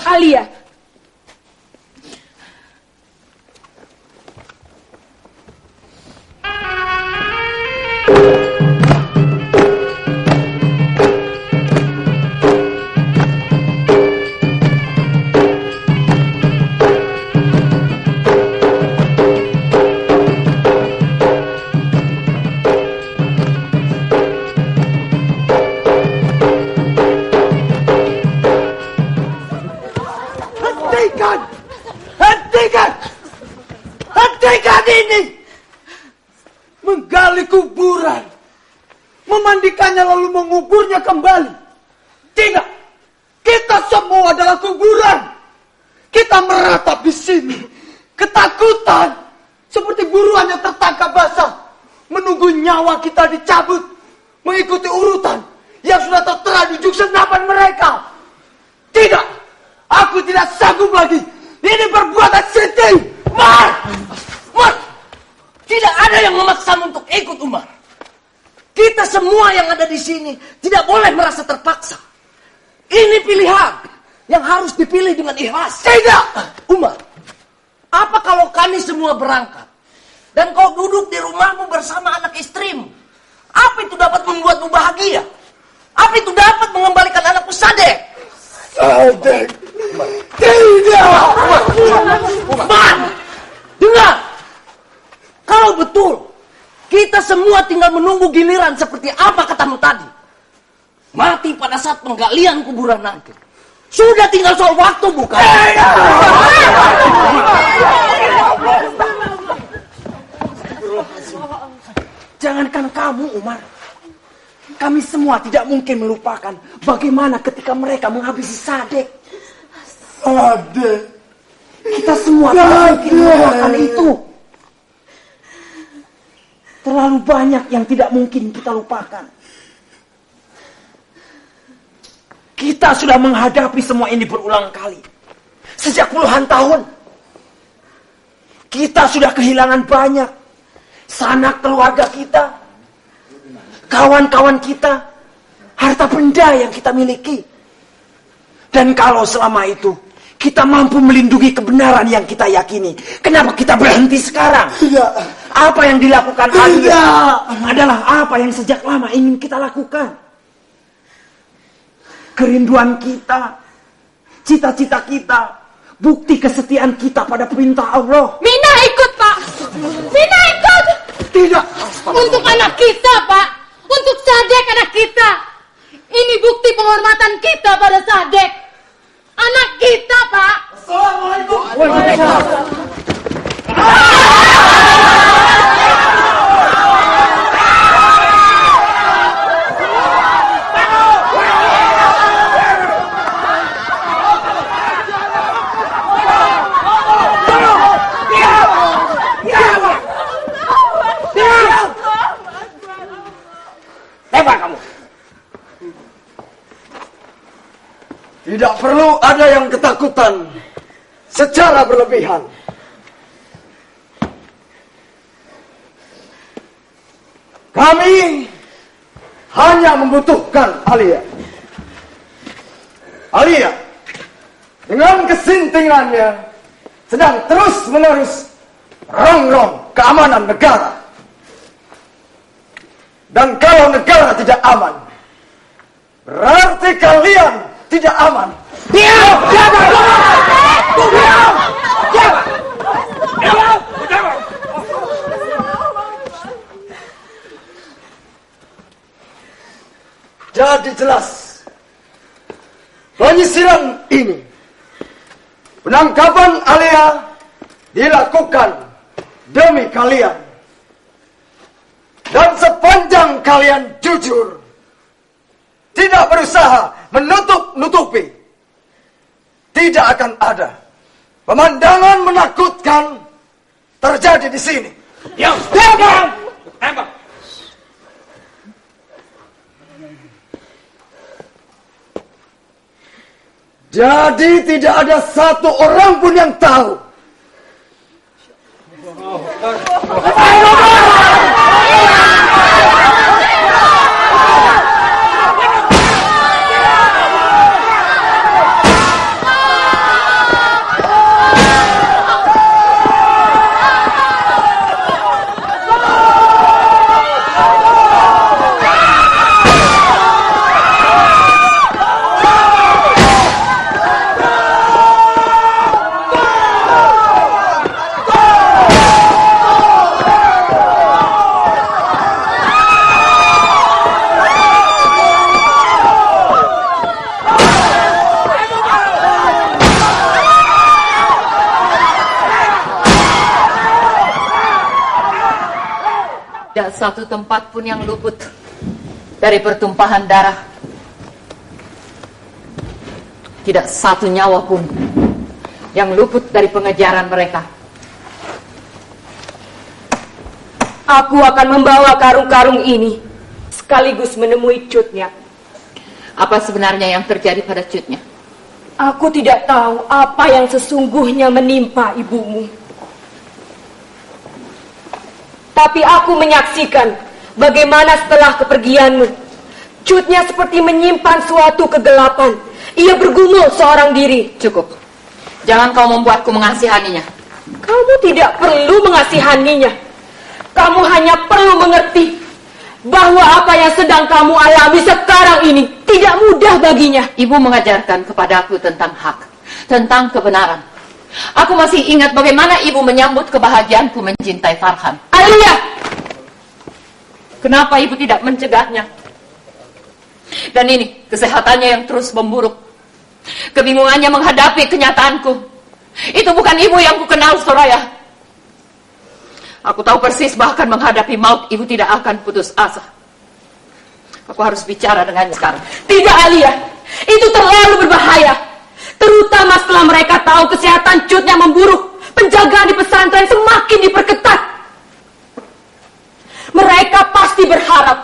Alia, hentikan ini! Menggali kuburan, memandikannya lalu menguburnya kembali. Tidak, kita semua adalah kuburan. Kita meratap di sini, ketakutan seperti buruan yang tertangkap basah, menunggu nyawa kita dicabut, mengikuti urutan yang sudah tertera di ujung senapan mereka. Tidak, aku tidak sanggup lagi. Ini perbuatan Siti. Umar! Tidak ada yang memaksamu untuk ikut, Umar. Kita semua yang ada di sini tidak boleh merasa terpaksa. Ini pilihan yang harus dipilih dengan ikhlas. Tidak! Umar, apa kalau kami semua berangkat dan kau duduk di rumahmu bersama anak istrimu? Apa itu dapat membuatmu bahagia? Apa itu dapat mengembalikan anakmu Sadek? Sadek! Tidak! Umar! Dengar! Kalau betul kita semua tinggal menunggu giliran seperti apa katamu tadi, mati pada saat penggalian kuburan nanti, sudah tinggal soal waktu, bukan? Jangankan kamu, Umar, kami semua tidak mungkin melupakan bagaimana ketika mereka menghabisi Sadek. Sadek, kita semua tidak mungkin melupakan itu. Terlalu banyak yang tidak mungkin kita lupakan. Kita sudah menghadapi semua ini berulang kali. Sejak puluhan tahun. Kita sudah kehilangan banyak. Sanak keluarga kita, kawan-kawan kita, harta benda yang kita miliki. Dan kalau selama itu kita mampu melindungi kebenaran yang kita yakini, kenapa kita berhenti sekarang? Tidak. Apa yang dilakukan Alia adalah apa yang sejak lama ingin kita lakukan. Kerinduan kita, cita-cita kita, bukti kesetiaan kita pada perintah Allah. Mina ikut, Pak. Mina ikut. Tidak. Untuk anak kita, Pak. Untuk Sadek anak kita. Ini bukti penghormatan kita pada Sadek. Anak kita, Pak. Assalamualaikum. Waalaikumsalam. Tembak kamu. Tidak perlu ada yang ketakutan secara berlebihan. Kami hanya membutuhkan Alia. Alia dengan kesintingannya sedang terus-menerus rongrong keamanan negara. Dan kalau negara tidak aman, berarti kalian tidak aman. Diam! Jadi jelas, penyisiran ini, penangkapan Alia dilakukan demi kalian. Dan sepanjang kalian jujur, tidak berusaha menutup-nutupi, tidak akan ada pemandangan menakutkan terjadi di sini. Diam! Tembak! Tembak! Jadi tidak ada satu orang pun yang tahu. Tidak satu tempat pun yang luput dari pertumpahan darah. Tidak satu nyawa pun yang luput dari pengejaran mereka. Aku akan membawa karung-karung ini sekaligus menemui Cutnya. Apa sebenarnya yang terjadi pada Cutnya? Aku tidak tahu apa yang sesungguhnya menimpa ibumu. Tapi aku menyaksikan bagaimana setelah kepergianmu, Cutnya seperti menyimpan suatu kegelapan. Ia bergumul seorang diri. Cukup. Jangan kau membuatku mengasihaninya. Kamu tidak perlu mengasihaninya. Kamu hanya perlu mengerti bahwa apa yang sedang kamu alami sekarang ini tidak mudah baginya. Ibu mengajarkan kepadaku tentang hak, tentang kebenaran. Aku masih ingat bagaimana ibu menyambut kebahagiaanku mencintai Farhan. Alia! Kenapa ibu tidak mencegahnya? Dan ini, kesehatannya yang terus memburuk. Kebingungannya menghadapi kenyataanku. Itu bukan ibu yang kukenal, Soraya. Aku tahu persis bahkan menghadapi maut, ibu tidak akan putus asa. Aku harus bicara dengannya sekarang. Tidak, Alia. Itu terlalu berbahaya. Terutama setelah mereka tahu kesehatan Cutnya memburuk. Penjagaan di pesantren semakin diperketat. Mereka pasti berharap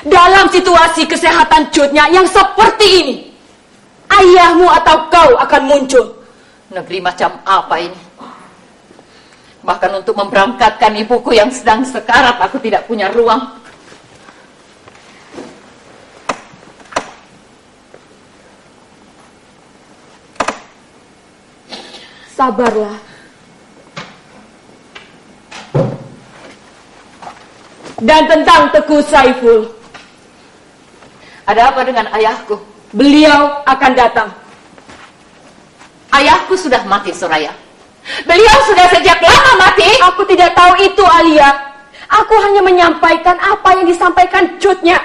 dalam situasi kesehatan Cutnya yang seperti ini, ayahmu atau kau akan muncul. Negeri macam apa ini? Bahkan untuk memberangkatkan ibuku yang sedang sekarat, aku tidak punya ruang. Sabarlah. Dan tentang Teguh Saiful, ada apa dengan ayahku? beliau akan datang. Ayahku sudah mati, Soraya. Beliau sudah sejak lama mati. Aku tidak tahu itu, Alia. Aku hanya menyampaikan apa yang disampaikan Cutnya.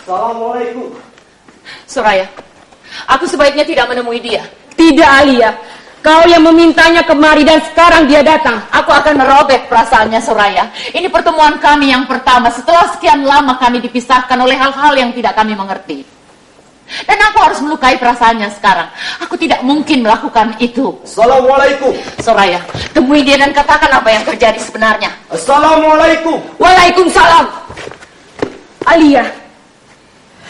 Assalamualaikum. Soraya, aku sebaiknya tidak menemui dia. Tidak, Alia. Kau yang memintanya kemari dan sekarang dia datang. Aku akan merobek perasaannya, Soraya. Ini pertemuan kami yang pertama setelah sekian lama kami dipisahkan oleh hal-hal yang tidak kami mengerti. Dan Dan aku harus melukai perasaannya sekarang. Aku tidak mungkin melakukan itu. Assalamualaikum. Soraya, temui dia dan katakan apa yang terjadi sebenarnya. Assalamualaikum. Waalaikumsalam. Alia,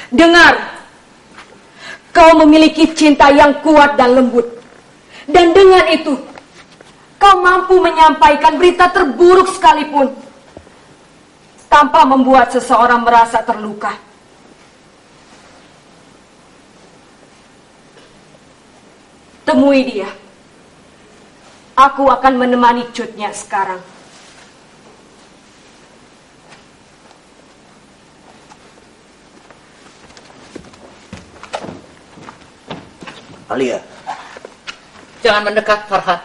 dengar. Kau memiliki cinta yang kuat dan lembut. Dan dengan itu, kau mampu menyampaikan berita terburuk sekalipun tanpa membuat seseorang merasa terluka. Temui dia. Aku akan menemani Cutnya sekarang. Alia. Jangan mendekat, Farhan.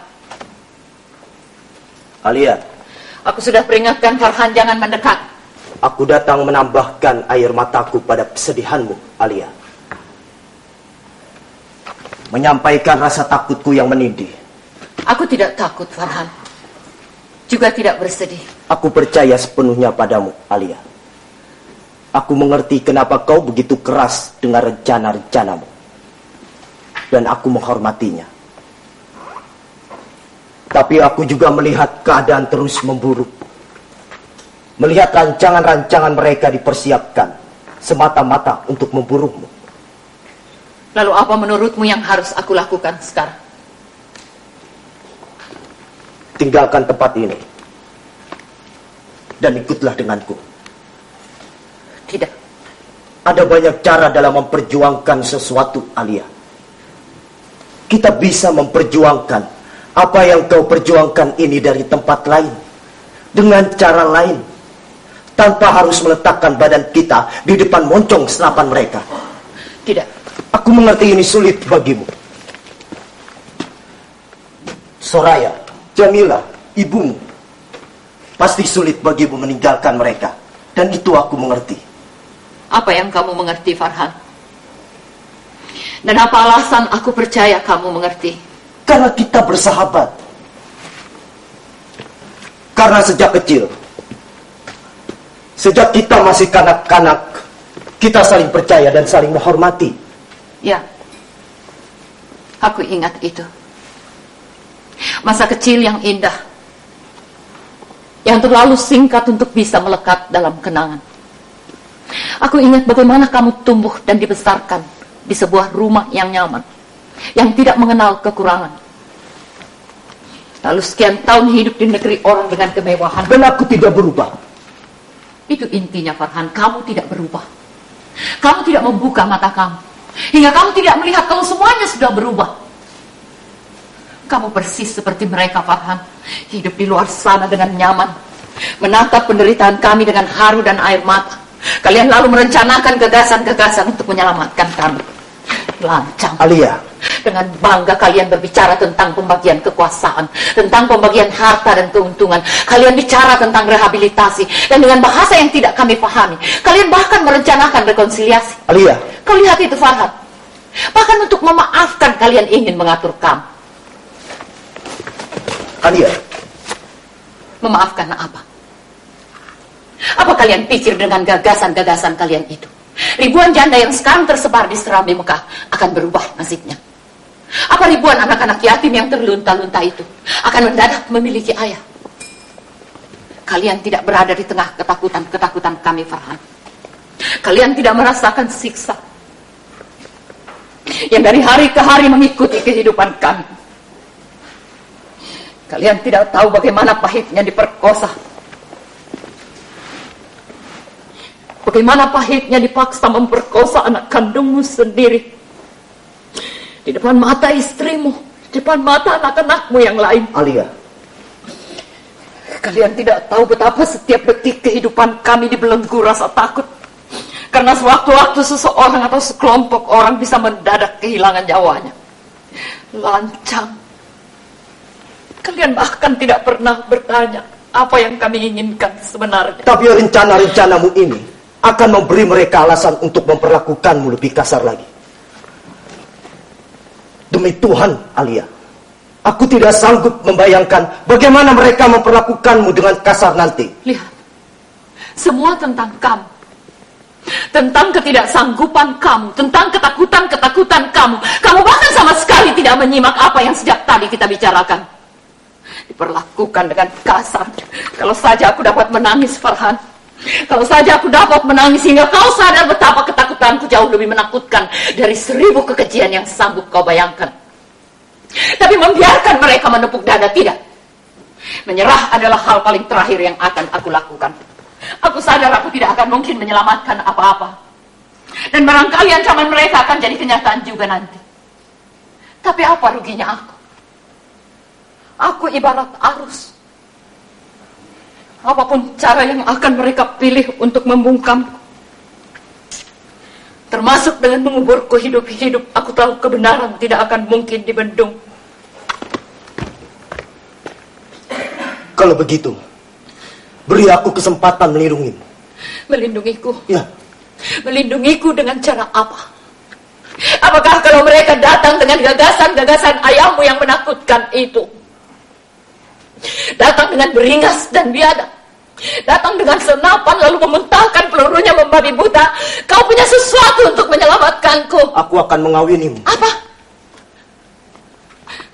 Alia. Aku sudah peringatkan Farhan jangan mendekat. Aku datang menambahkan air mataku pada kesedihanmu, Alia. Menyampaikan rasa takutku yang menindih. Aku tidak takut, Farhan. Juga tidak bersedih. Aku percaya sepenuhnya padamu, Alia. Aku mengerti kenapa kau begitu keras dengan rencana-rencanamu. Dan aku menghormatinya. Tapi aku juga melihat keadaan terus memburuk. Melihat rancangan-rancangan mereka dipersiapkan semata-mata untuk memburuhmu. Lalu apa menurutmu yang harus aku lakukan sekarang? Tinggalkan tempat ini. Dan ikutlah denganku. Tidak. Ada banyak cara dalam memperjuangkan sesuatu, Alia. Kita bisa memperjuangkan apa yang kau perjuangkan ini dari tempat lain. Dengan cara lain. Tanpa harus meletakkan badan kita di depan moncong senapan mereka. Tidak. Aku mengerti ini sulit bagimu. Soraya, Jamila, ibumu. Pasti sulit bagimu meninggalkan mereka. Dan itu aku mengerti. Apa yang kamu mengerti, Farhan? Dan apa alasan aku percaya kamu mengerti? Karena kita bersahabat. Karena sejak kecil, sejak kita masih kanak-kanak, kita saling percaya dan saling menghormati. Ya, aku ingat itu. Masa kecil yang indah, yang terlalu singkat untuk bisa melekat dalam kenangan. Aku ingat bagaimana kamu tumbuh dan dibesarkan di sebuah rumah yang nyaman, yang tidak mengenal kekurangan. Lalu sekian tahun hidup di negeri orang dengan kemewahan. Dan aku tidak berubah. Itu intinya, Farhan. Kamu tidak berubah. Kamu tidak membuka mata kamu. Hingga kamu tidak melihat kalau semuanya sudah berubah. Kamu persis seperti mereka, Farhan. Hidup di luar sana dengan nyaman. Menatap penderitaan kami dengan haru dan air mata. Kalian lalu merencanakan gagasan-gagasan untuk menyelamatkan kami. Lancang. Alia. Dengan bangga kalian berbicara tentang pembagian kekuasaan, tentang pembagian harta dan keuntungan. Kalian bicara tentang rehabilitasi, dan dengan bahasa yang tidak kami pahami. Kalian bahkan merencanakan rekonsiliasi. Alia. Kau lihat itu, Farhan. Bahkan untuk memaafkan kalian ingin mengatur kamu. Alia. Memaafkan apa? Apa kalian pikir dengan gagasan-gagasan kalian itu? Ribuan janda yang sekarang tersebar di Serambi Mekah akan berubah nasibnya. Apa ribuan anak-anak yatim yang terlunta-lunta itu akan mendadak memiliki ayah? Kalian tidak berada di tengah ketakutan-ketakutan kami, Farhan. Kalian tidak merasakan siksa yang dari hari ke hari mengikuti kehidupan kami. Kalian tidak tahu bagaimana pahitnya diperkosa. Bagaimana pahitnya dipaksa memperkosa anak kandungmu sendiri. Di depan mata istrimu, di depan mata anak-anakmu yang lain. Alia. Kalian tidak tahu betapa setiap detik kehidupan kami dibelenggu rasa takut. Karena sewaktu-waktu seseorang atau sekelompok orang bisa mendadak kehilangan nyawanya. Lancang. Kalian bahkan tidak pernah bertanya apa yang kami inginkan sebenarnya. Tapi rencana-rencanamu ini akan memberi mereka alasan untuk memperlakukanmu lebih kasar lagi. Demi Tuhan, Alia, aku tidak sanggup membayangkan bagaimana mereka memperlakukanmu dengan kasar nanti. Lihat, semua tentang kamu. Tentang ketidaksanggupan kamu, tentang ketakutan menyimak apa yang sejak tadi kita bicarakan. Diperlakukan dengan kasar. Kalau saja aku dapat menangis, Farhan. Kalau saja aku dapat menangis hingga kau sadar betapa ketakutanku jauh lebih menakutkan dari 1000 kekejian yang sanggup kau bayangkan. Tapi membiarkan mereka menepuk dada, tidak. Menyerah adalah hal paling terakhir yang akan aku lakukan. Aku sadar aku tidak akan mungkin menyelamatkan apa-apa. Dan barangkali ancaman mereka akan jadi kenyataan juga nanti. Tapi apa ruginya aku? Aku ibarat arus. Apapun cara yang akan mereka pilih untuk membungkamku, termasuk dengan menguburku hidup-hidup, aku tahu kebenaran tidak akan mungkin dibendung. Kalau begitu, beri aku kesempatan melindungimu. Melindungiku? Ya. Melindungiku dengan cara apa? Apakah kalau mereka datang dengan gagasan-gagasan ayahmu yang menakutkan itu? Datang dengan beringas dan biadab, datang dengan senapan lalu memuntahkan pelurunya membabi buta. Kau punya sesuatu untuk menyelamatkanku. Aku akan mengawinimu. Apa?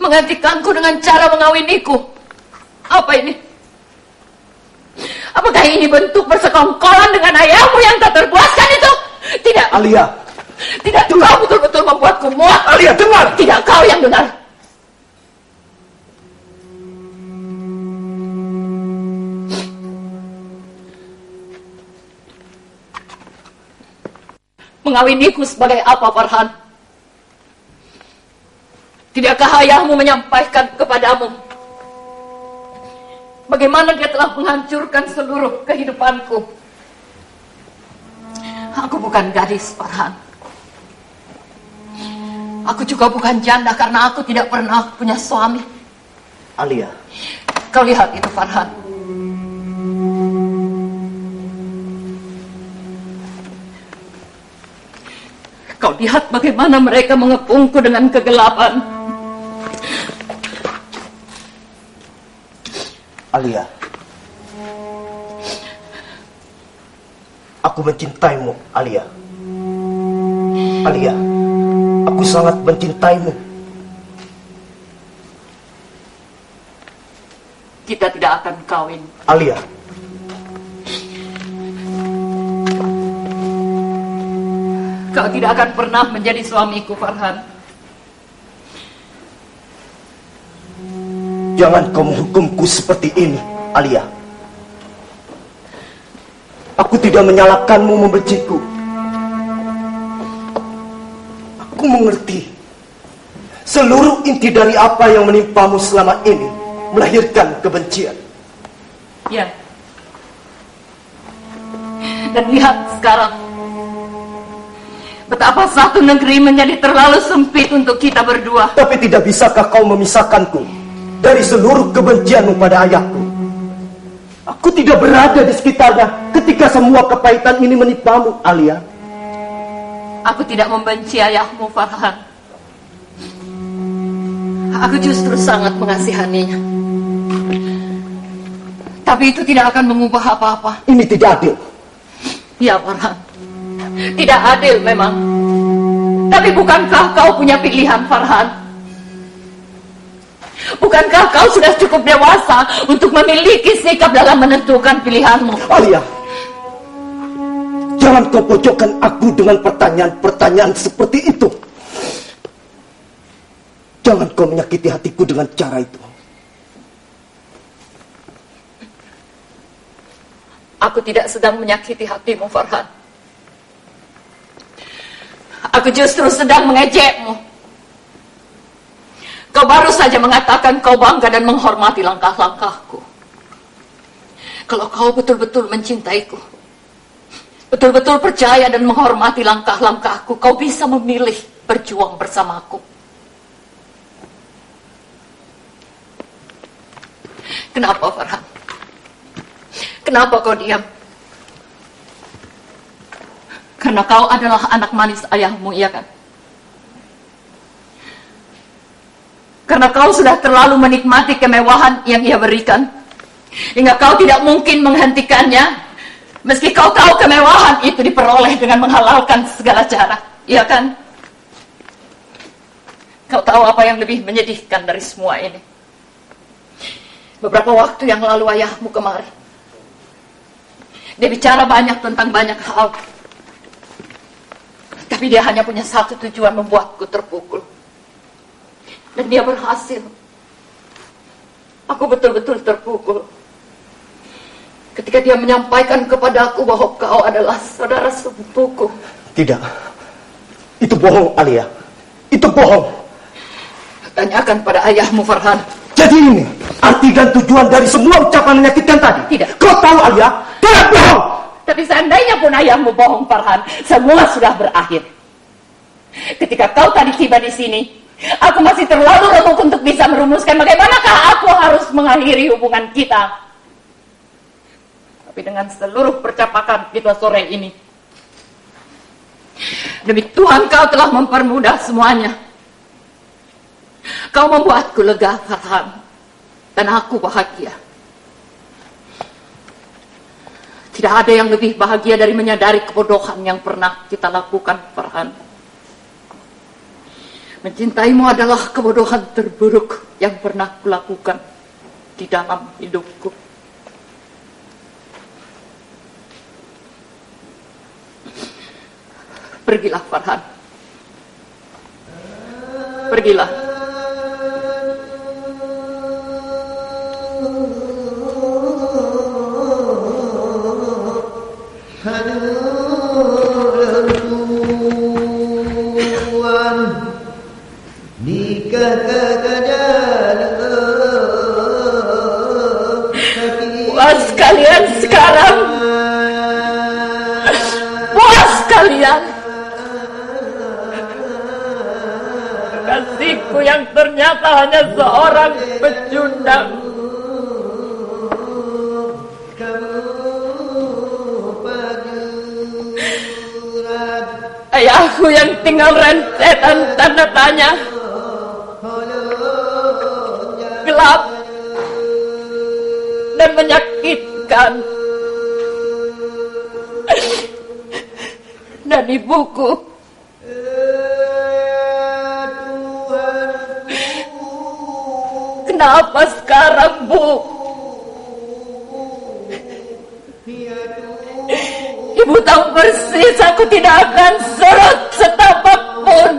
Menggantikanku dengan cara mengawiniku? Apa ini? Apakah ini bentuk bersekongkolan dengan ayahmu yang tak terpuaskan itu? Tidak. Alia. Tidak, kau betul-betul membuatku muak. Alia, dengar. Tidak, kau yang dengar. Mengawiniku sebagai apa, Farhan? Tidakkah ayahmu menyampaikan kepadamu bagaimana dia telah menghancurkan seluruh kehidupanku? Aku bukan gadis, Farhan. Aku juga bukan janda karena aku tidak pernah punya suami. Alia. Kau lihat itu, Farhan. Kau lihat bagaimana mereka mengepungku dengan kegelapan. Alia. Aku mencintaimu, Alia. Alia, aku sangat mencintaimu. Kita tidak akan kawin. Alia. Kau tidak akan pernah menjadi suamiku, Farhan. Jangan kau menghukumku seperti ini, Alia. Aku tidak menyalahkanmu membenciku. Aku mengerti. Seluruh inti dari apa yang menimpamu selama ini melahirkan kebencian. Ya. Dan lihat sekarang, betapa satu negeri menjadi terlalu sempit untuk kita berdua. Tapi tidak bisakah kau memisahkanku dari seluruh kebencianmu pada ayahku? Aku tidak berada di sekitarnya ketika semua kepahitan ini menimpamu, Alia. Aku tidak membenci ayahmu, Farhan. Aku justru sangat mengasihaninya. Tapi itu tidak akan mengubah apa-apa. Ini tidak adil. Ya, Farhan. Tidak adil memang. Tapi bukankah kau punya pilihan, Farhan? Bukankah kau sudah cukup dewasa untuk memiliki sikap dalam menentukan pilihanmu? Alia, jangan kau pojokkan aku dengan pertanyaan-pertanyaan seperti itu. Jangan kau menyakiti hatiku dengan cara itu. Aku tidak sedang menyakiti hatimu, Farhan. Aku justru sedang mengejekmu. Kau baru saja mengatakan kau bangga dan menghormati langkah-langkahku. Kalau kau betul-betul mencintaiku, betul-betul percaya dan menghormati langkah-langkahku, kau bisa memilih berjuang bersamaku. Kenapa, Farhan? Kenapa kau diam? Karena kau adalah anak manis ayahmu, iya kan? Karena kau sudah terlalu menikmati kemewahan yang ia berikan, hingga kau tidak mungkin menghentikannya, meski kau tahu kemewahan itu diperoleh dengan menghalalkan segala cara, iya kan? Kau tahu apa yang lebih menyedihkan dari semua ini? Beberapa waktu yang lalu ayahmu kemari. Dia bicara banyak tentang banyak hal. Tapi dia hanya punya satu tujuan, membuatku terpukul. Dan dia berhasil. Aku betul-betul terpukul ketika dia menyampaikan kepadaku bahwa kau adalah saudara sepupuku. Tidak. Itu bohong, Alia. Itu bohong. Tanyakan pada ayahmu, Farhan. Jadi ini arti dan tujuan dari semua ucapan menyakitkan tadi? Tidak. Kau tahu, Alia? Dia bohong. Tapi seandainya pun ayahmu bohong, Farhan, semua sudah berakhir. Ketika kau tadi tiba di sini, aku masih terlalu remuk untuk bisa merumuskan bagaimanakah aku harus mengakhiri hubungan kita. Tapi dengan seluruh percapakan kita sore ini, demi Tuhan kau telah mempermudah semuanya. Kau membuatku lega, Farhan, dan aku bahagia. Tidak ada yang lebih bahagia dari menyadari kebodohan yang pernah kita lakukan, Farhan. Mencintaimu adalah kebodohan terburuk yang pernah kulakukan di dalam hidupku. Pergilah, Farhan. Pergilah. Puas kalian sekarang. Puas kalian. Kasihku yang ternyata hanya seorang pecundang. Ayahku yang tinggal rentetan tanda tanya, gelap dan menyakitkan. Dan ibuku, kenapa sekarang, Bu? Ibu tahu persis aku tidak akan surut setapak pun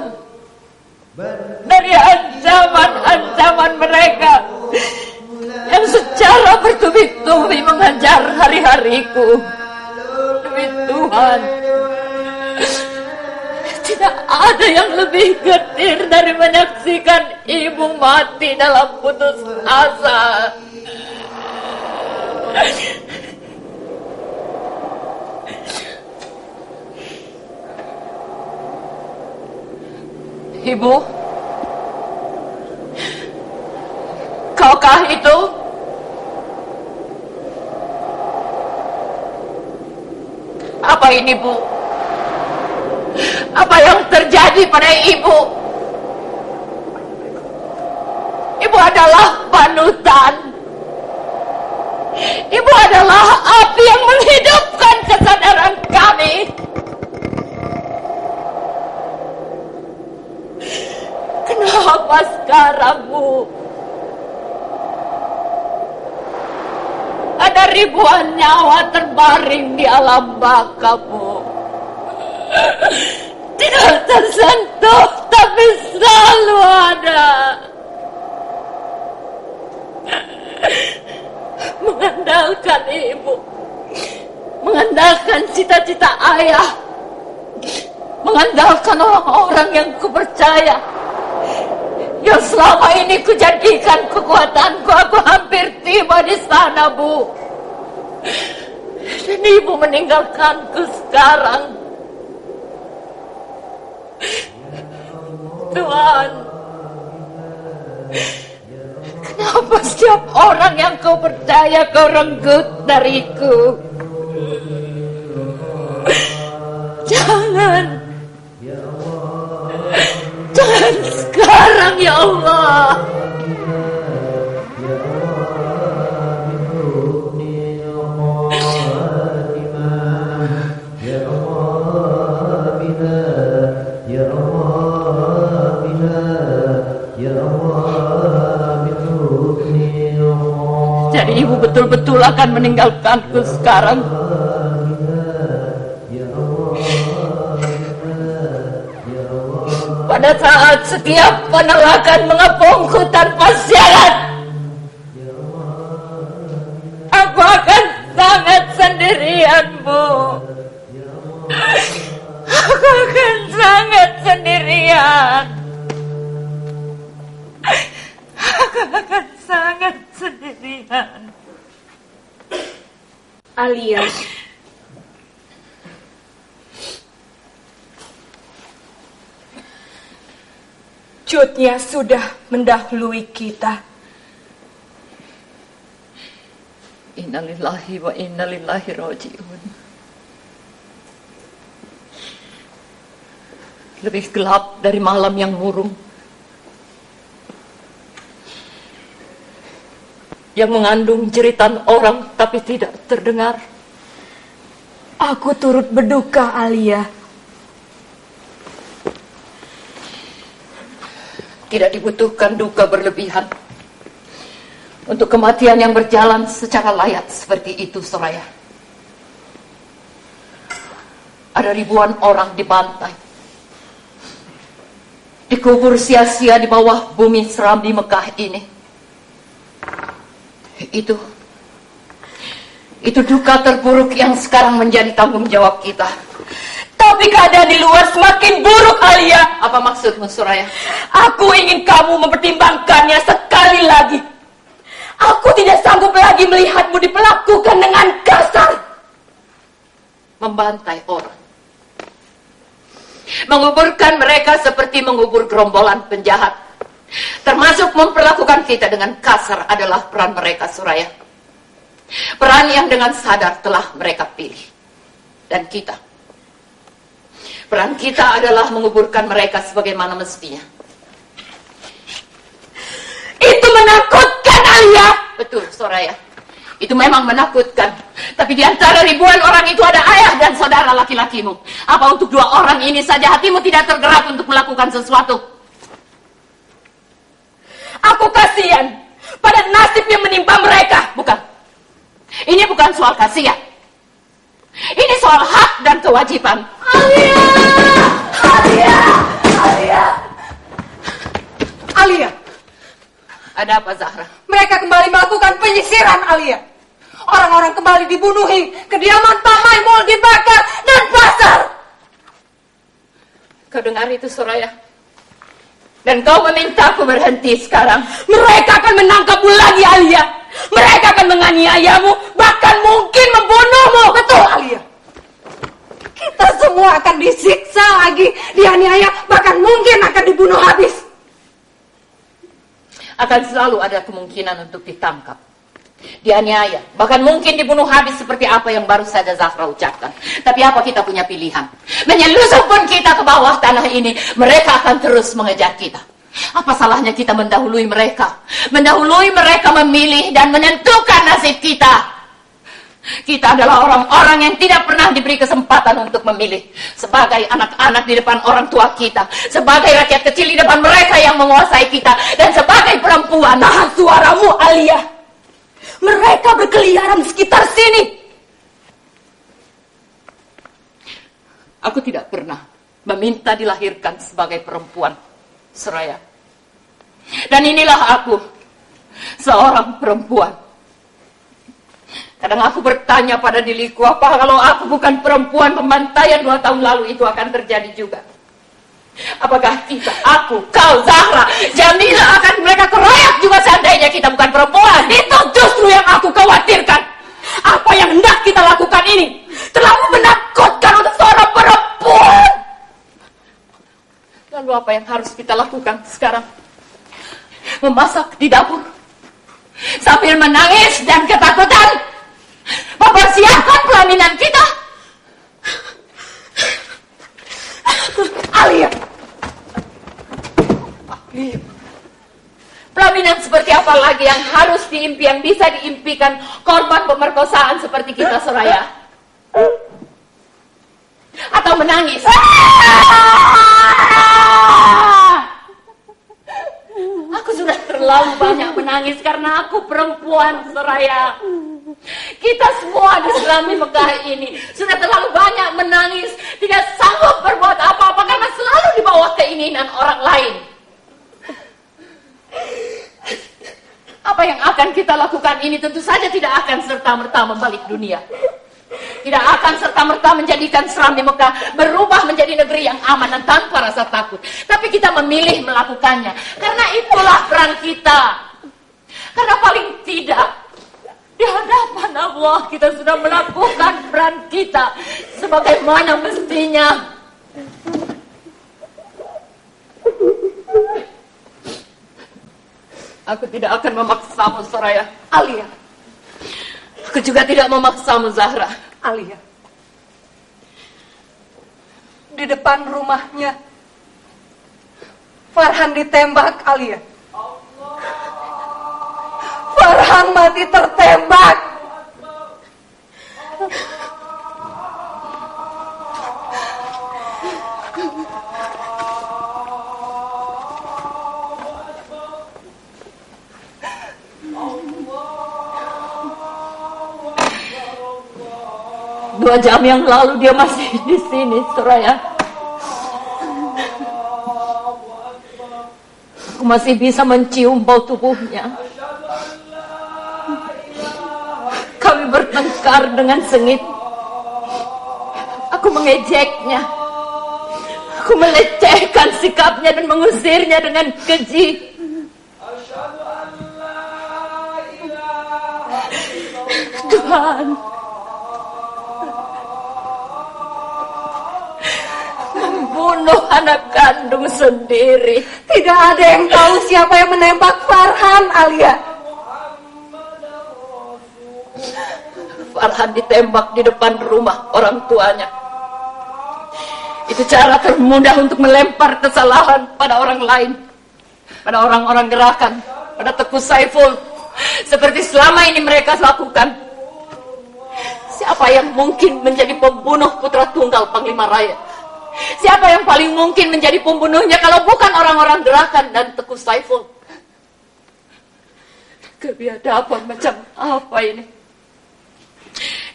dari ancaman-ancaman mereka yang secara bertubi-tubi mengajar hari-hariku. Demi Tuhan, tidak ada yang lebih getir dari menyaksikan ibu mati dalam putus asa. Ibu, kaukah itu? Apa ini, Bu? Apa yang terjadi pada ibu? Ibu adalah panutan. Ibu adalah api yang menghidupkan kesadaran kami. Kenapa sekarang, Bu? Ada ribuan nyawa terbaring di alam baka, Bu. Tidak tersentuh, tapi selalu ada. Mengandalkan ibu, mengandalkan cita-cita ayah, mengandalkan orang-orang yang kupercaya, yang selama ini kujadikan kekuatanku. Aku hampir tiba di sana, Bu. Dan ibu meninggalkanku sekarang. Tuhan, kenapa setiap orang yang kau percaya kau renggut dariku? Jangan sekarang, ya Allah. Ya Allah, bina ibu betul-betul akan meninggalkanku sekarang. Pada saat setiap penolakan mengepungku tanpa syarat, aku akan sangat sendirian, Bu. Aku akan sangat sendirian. Aku akan sangat sendirian. Alia, Cutnya sudah mendahului kita. Innalillahi wa innalillahi raji'un. Lebih gelap dari malam yang murung, yang mengandung jeritan orang tapi tidak terdengar. Aku turut berduka, Alia. Tidak dibutuhkan duka berlebihan untuk kematian yang berjalan secara layak seperti itu, Soraya. Ada ribuan orang dibantai, dikubur sia-sia di bawah bumi serambi Mekah ini. Itu duka terburuk yang sekarang menjadi tanggung jawab kita. Tapi keadaan di luar semakin buruk, Alia. Apa maksudmu, Soraya? Aku ingin kamu mempertimbangkannya sekali lagi. Aku tidak sanggup lagi melihatmu diperlakukan dengan kasar. Membantai orang, menguburkan mereka seperti mengubur gerombolan penjahat, termasuk memperlakukan kita dengan kasar adalah peran mereka, Soraya. Peran yang dengan sadar telah mereka pilih. Dan peran kita adalah menguburkan mereka sebagaimana mestinya. Itu menakutkan, Alia. Betul, Soraya. Itu memang menakutkan. Tapi di antara ribuan orang itu ada ayah dan saudara laki-lakimu. Apa untuk 2 orang ini saja hatimu tidak tergerak untuk melakukan sesuatu? Aku kasihan pada nasib yang menimpa mereka. Bukan. Ini bukan soal kasihan. Ini soal hak dan kewajiban. Alia! Alia! Alia! Alia, ada apa, Zahra? mereka kembali melakukan penyisiran, Alia. Orang-orang kembali dibunuhi, kediaman Pak Maimul dibakar, dan pasar. Kau dengar itu, Soraya? Dan kau memintaku berhenti sekarang. Mereka akan menangkapmu lagi, Alia. Mereka akan menganiayamu, bahkan mungkin membunuhmu. Betul, Alia. Kita semua akan disiksa lagi, dianiaya, bahkan mungkin akan dibunuh habis. Akan selalu ada kemungkinan untuk ditangkap, dianiaya, bahkan mungkin dibunuh habis seperti apa yang baru saja Zahra ucapkan. Tapi apa kita punya pilihan? Menyelusup pun kita ke bawah tanah ini, mereka akan terus mengejar kita. Apa salahnya kita mendahului mereka? Mendahului mereka memilih dan menentukan nasib kita. Kita adalah orang-orang yang tidak pernah diberi kesempatan untuk memilih. Sebagai anak-anak di depan orang tua kita, sebagai rakyat kecil di depan mereka yang menguasai kita, dan sebagai perempuan. Tahan suaramu, Alia. Mereka berkeliaran di sekitar sini. Aku tidak pernah meminta dilahirkan sebagai perempuan, Soraya. Dan inilah aku, seorang perempuan. Kadang aku bertanya pada diriku, apa kalau aku bukan perempuan, pembantaian 2 tahun lalu itu akan terjadi juga? Apakah kita, aku, kau, Zahra, Jamila akan mereka keroyak juga seandainya kita bukan perempuan? Itu justru yang aku khawatirkan. Apa yang hendak kita lakukan ini terlalu menakutkan untuk seorang perempuan. Lalu apa yang harus kita lakukan sekarang? Memasak di dapur sambil menangis dan ketakutan, mempersiapkan pelaminan kita. Alia. Pelaminan seperti apa lagi yang harus diimpi, yang bisa diimpikan korban pemerkosaan seperti kita, Soraya? Atau menangis? Aku sudah terlalu terlalu banyak menangis karena aku perempuan, Soraya. Kita semua di Selami Mekah ini sudah terlalu banyak menangis, tidak sanggup berbuat apa-apa karena selalu di bawah keinginan orang lain. Apa yang akan kita lakukan ini tentu saja tidak akan serta-merta membalik dunia. Tidak akan serta-merta menjadikan Selami Mekah berubah menjadi negeri yang aman dan tanpa rasa takut. Tapi kita memilih melakukannya karena itulah peran kita. Karena paling tidak di hadapan Allah kita sudah melakukan peran kita sebagaimana mestinya. Aku tidak akan memaksamu, Soraya, Alia. Aku juga tidak memaksamu, Zahra, Alia. Di depan rumahnya Farhan ditembak, Alia. Farhan mati tertembak. Dua jam yang lalu dia masih di sini, Soraya. Aku masih bisa mencium bau tubuhnya. Kami bertengkar dengan sengit. Aku mengejeknya. Aku melecehkan sikapnya dan mengusirnya dengan keji. Tuhan, membunuh anak kandung sendiri. Tidak ada yang tahu siapa yang menembak Farhan, Alia. Farhan ditembak di depan rumah orang tuanya. Itu cara termudah untuk melempar kesalahan pada orang lain, pada orang-orang gerakan, pada Teguh Saiful, seperti selama ini mereka lakukan. Siapa yang mungkin menjadi pembunuh putra tunggal Panglima Raya? Siapa yang paling mungkin menjadi pembunuhnya kalau bukan orang-orang gerakan dan Teguh Saiful? Kebiadaban macam apa ini?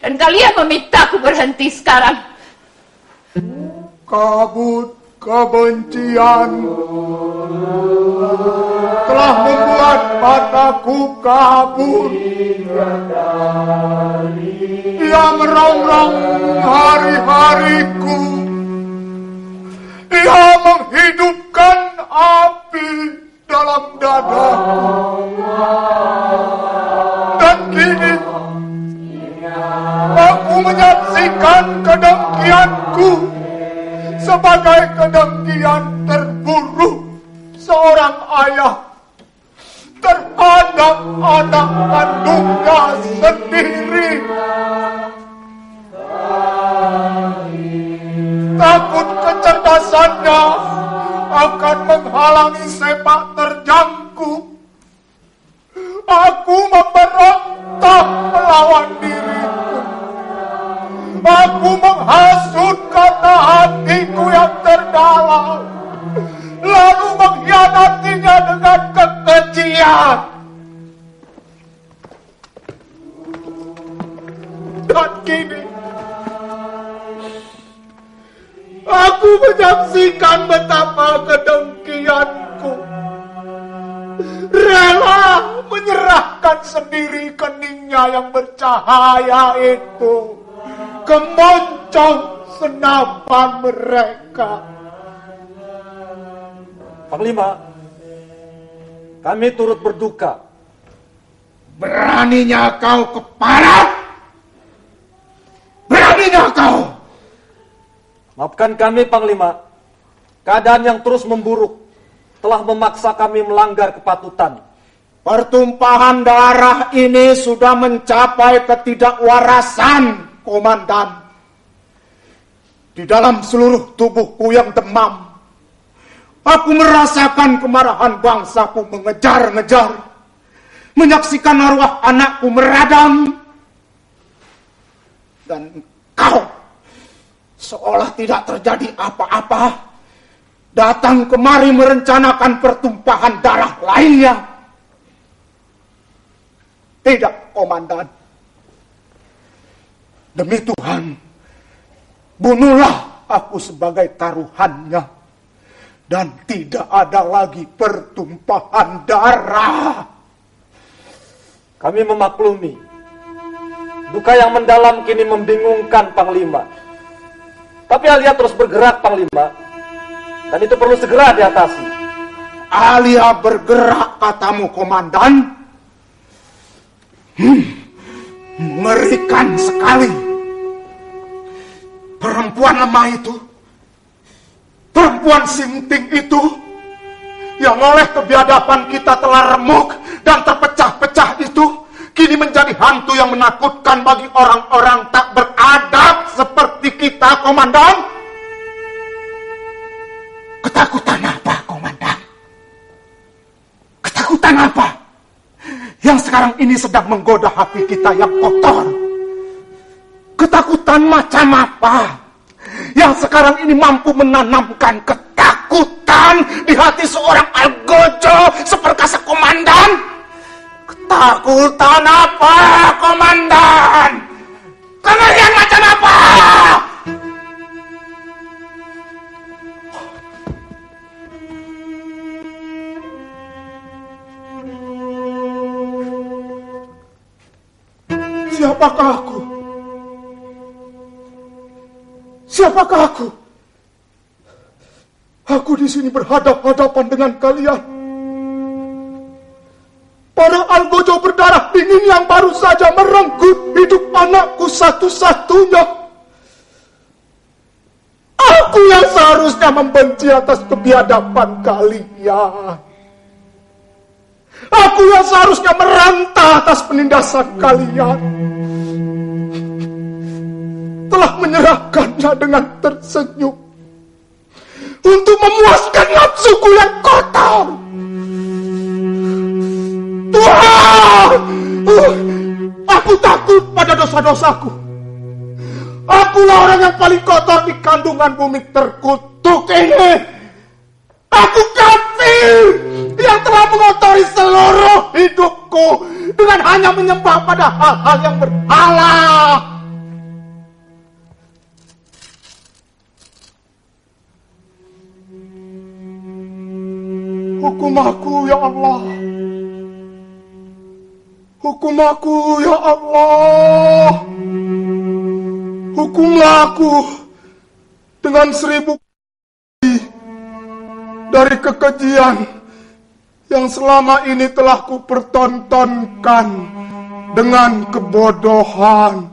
Dan kalian memintaku berhenti sekarang. Kabut kebencian telah membuat mataku kabur. Ia merongrong hari-hariku. Ia menghidupkan api dalam dada. Dan kini aku menyaksikan kedengkianku sebagai kedengkian terburuk seorang ayah terhadap anak kandungnya sendiri. Takut kecerdasannya akan menghalangi sepak terjangku. Aku memberontak melawan diriku. Aku menghasut karena hatiku yang terdalam, lalu mengkhianatinya dengan kekejian. Dan kini aku menyaksikan betapa kedengkianku rela menyerahkan sendiri keningnya yang bercahaya itu ke moncong senapan mereka. Panglima, kami turut berduka. Beraninya kau keparat? Beraninya kau? Maafkan kami, Panglima. Keadaan yang terus memburuk telah memaksa kami melanggar kepatutan. Pertumpahan darah ini sudah mencapai ketidakwarasan, Komandan. Di dalam seluruh tubuhku yang demam, aku merasakan kemarahan bangsaku mengejar-ngejar, menyaksikan arwah anakku meradang. Dan kau, seolah tidak terjadi apa-apa, datang kemari merencanakan pertumpahan darah lainnya. Tidak, Komandan. Demi Tuhan, bunuhlah aku sebagai taruhannya. Dan tidak ada lagi pertumpahan darah. Kami memaklumi. Duka yang mendalam kini membingungkan Panglima. Tapi Alia terus bergerak, Panglima. Dan itu perlu segera diatasi. Alia bergerak, katamu, Komandan? Mengerikan sekali. Perempuan lemah itu, perempuan sinting itu, yang oleh kebiadaban kita telah remuk dan terpecah-pecah itu, kini menjadi hantu yang menakutkan bagi orang-orang tak beradab seperti kita, Komandan. Ketakutan apa, Komandan? Ketakutan apa? Yang sekarang ini sedang menggoda hati kita yang kotor. Ketakutan macam apa? Yang sekarang ini mampu menanamkan ketakutan di hati seorang algojo seperkasa Komandan? Ketakutan apa, Komandan? Kalian macam apa? Siapakah aku? Siapakah aku? Aku di sini berhadap-hadapan dengan kalian. Para algojo berdarah dingin yang baru saja merenggut hidup anakku satu-satunya. Aku yang seharusnya membenci atas kebiadaban kalian. Aku yang seharusnya merantah atas penindasan kalian. Telah menyerahkannya dengan tersenyum untuk memuaskan nafsuku yang kotor. Tuhan, aku takut pada dosa-dosaku. Akulah orang yang paling kotor di kandungan bumi terkutuk ini. Aku kafir yang telah mengotori seluruh hidupku dengan hanya menyembah pada hal-hal yang berhala. Hukum aku, ya Allah. Hukum aku, ya Allah. Hukumlah aku dengan 1000 dari kekejian yang selama ini telah kupertontonkan dengan kebodohan.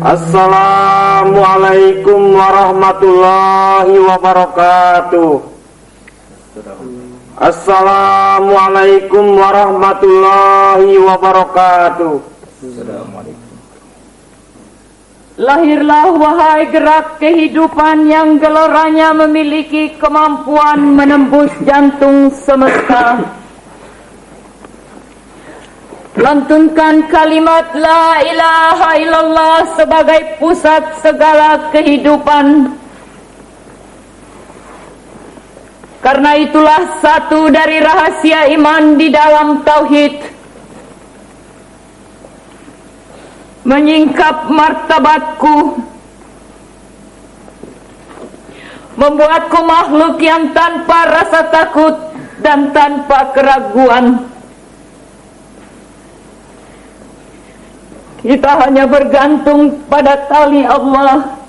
Assalamualaikum warahmatullahi wabarakatuh. Assalamualaikum warahmatullahi wabarakatuh. Lahirlah wahai gerak kehidupan yang geloranya memiliki kemampuan menembus jantung semesta. Lantunkan kalimat La ilaha illallah sebagai pusat segala kehidupan. Karena itulah satu dari rahasia iman di dalam tauhid. Menyingkap martabatku, membuatku makhluk yang tanpa rasa takut dan tanpa keraguan. Kita hanya bergantung pada tali Allah.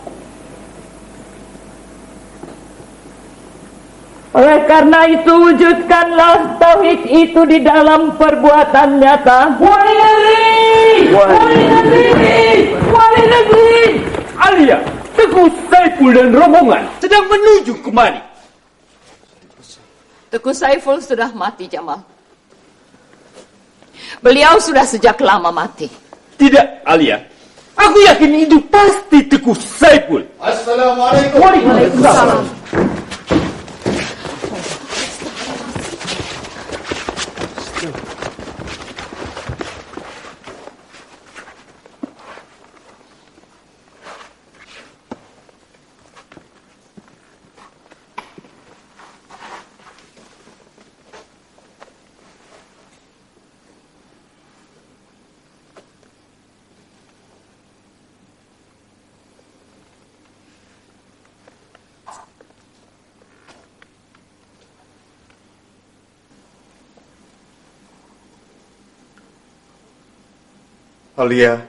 Oleh karena itu, wujudkanlah tauhid itu di dalam perbuatan nyata. Wali negeri, Alia, Teguh Saiful dan rombongan sedang menuju kemana? Teguh Saiful sudah mati, Jamal. Beliau sudah sejak lama mati. Tidak, Alia. Aku yakin itu pasti Teguh Saiful. Assalamualaikum. Waalaikumsalam. Alia,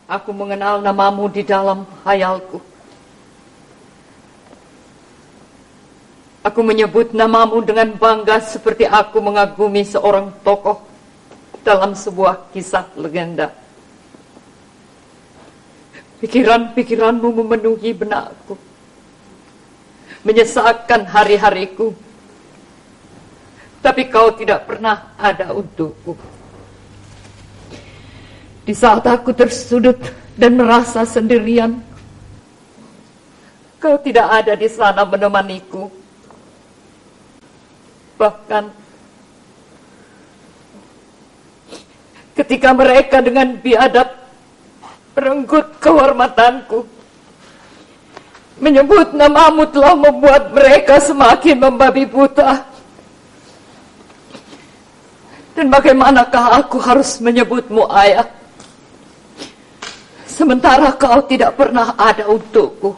aku mengenal namamu di dalam khayalku. Aku menyebut namamu dengan bangga seperti aku mengagumi seorang tokoh dalam sebuah kisah legenda. Pikiran-pikiranmu memenuhi benakku, menyesakkan hari-hariku. Tapi kau tidak pernah ada untukku. Di saat aku tersudut dan merasa sendirian, kau tidak ada di sana menemaniku. Bahkan ketika mereka dengan biadab merenggut kehormatanku, menyebut namamu telah membuat mereka semakin membabi buta. Dan bagaimanakah aku harus menyebutmu ayah, sementara kau tidak pernah ada untukku?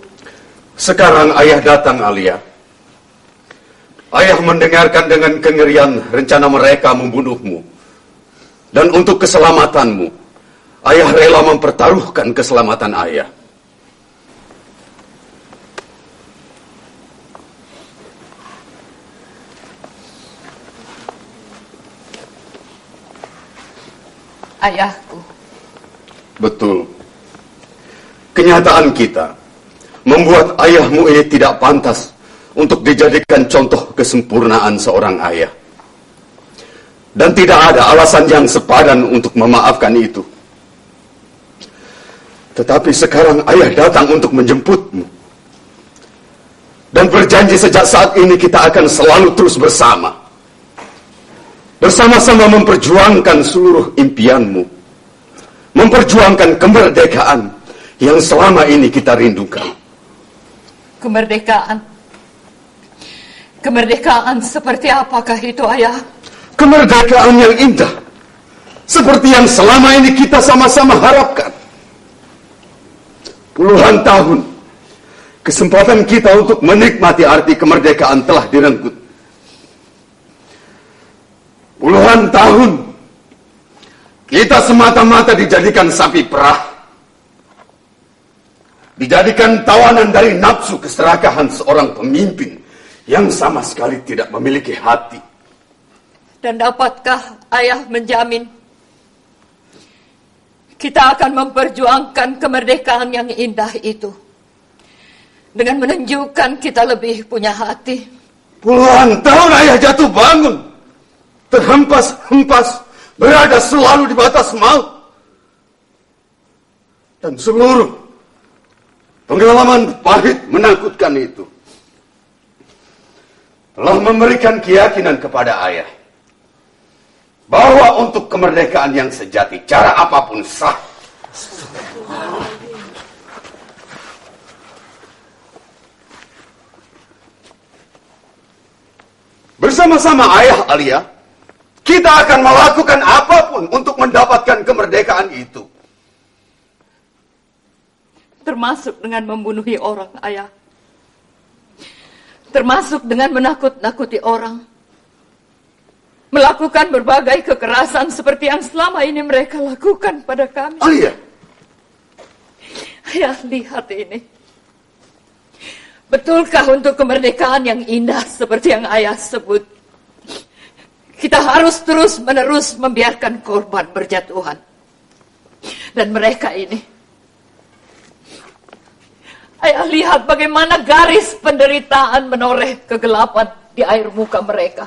Sekarang ayah datang, Alia. Ayah mendengarkan dengan kengerian rencana mereka membunuhmu. Dan untuk keselamatanmu, ayah rela mempertaruhkan keselamatan ayah. Ayahku. Betul. Kenyataan kita membuat ayahmu ini tidak pantas untuk dijadikan contoh kesempurnaan seorang ayah. Dan tidak ada alasan yang sepadan untuk memaafkan itu. Tetapi sekarang ayah datang untuk menjemputmu. Dan berjanji sejak saat ini kita akan selalu terus bersama. Bersama-sama memperjuangkan seluruh impianmu. Memperjuangkan kemerdekaan yang selama ini kita rindukan. Kemerdekaan? Kemerdekaan seperti apakah itu, ayah? Kemerdekaan yang indah. Seperti yang selama ini kita sama-sama harapkan. Puluhan tahun kesempatan kita untuk menikmati arti kemerdekaan telah direnggut. Puluhan tahun kita semata-mata dijadikan sapi perah. Dijadikan tawanan dari nafsu keserakahan seorang pemimpin yang sama sekali tidak memiliki hati. Dan dapatkah ayah menjamin Kita akan memperjuangkan kemerdekaan yang indah itu dengan menunjukkan kita lebih punya hati. Puluhan tahun ayah jatuh bangun, terhempas-hempas, berada selalu di batas maut. Dan seluruh pengalaman pahit menakutkan itu telah memberikan keyakinan kepada ayah bahwa untuk kemerdekaan yang sejati, cara apapun sah. Bersama-sama ayah Alia, kita akan melakukan apapun untuk mendapatkan kemerdekaan itu. Termasuk dengan membunuhi orang, ayah. Termasuk dengan menakut-nakuti orang. Melakukan berbagai kekerasan seperti yang selama ini mereka lakukan pada kami. Alia. Ayah, lihat ini. Betulkah untuk kemerdekaan yang indah seperti yang ayah sebut, kita harus terus-menerus membiarkan korban berjatuhan? Dan mereka ini, ayah lihat bagaimana garis penderitaan menoreh kegelapan di air muka mereka.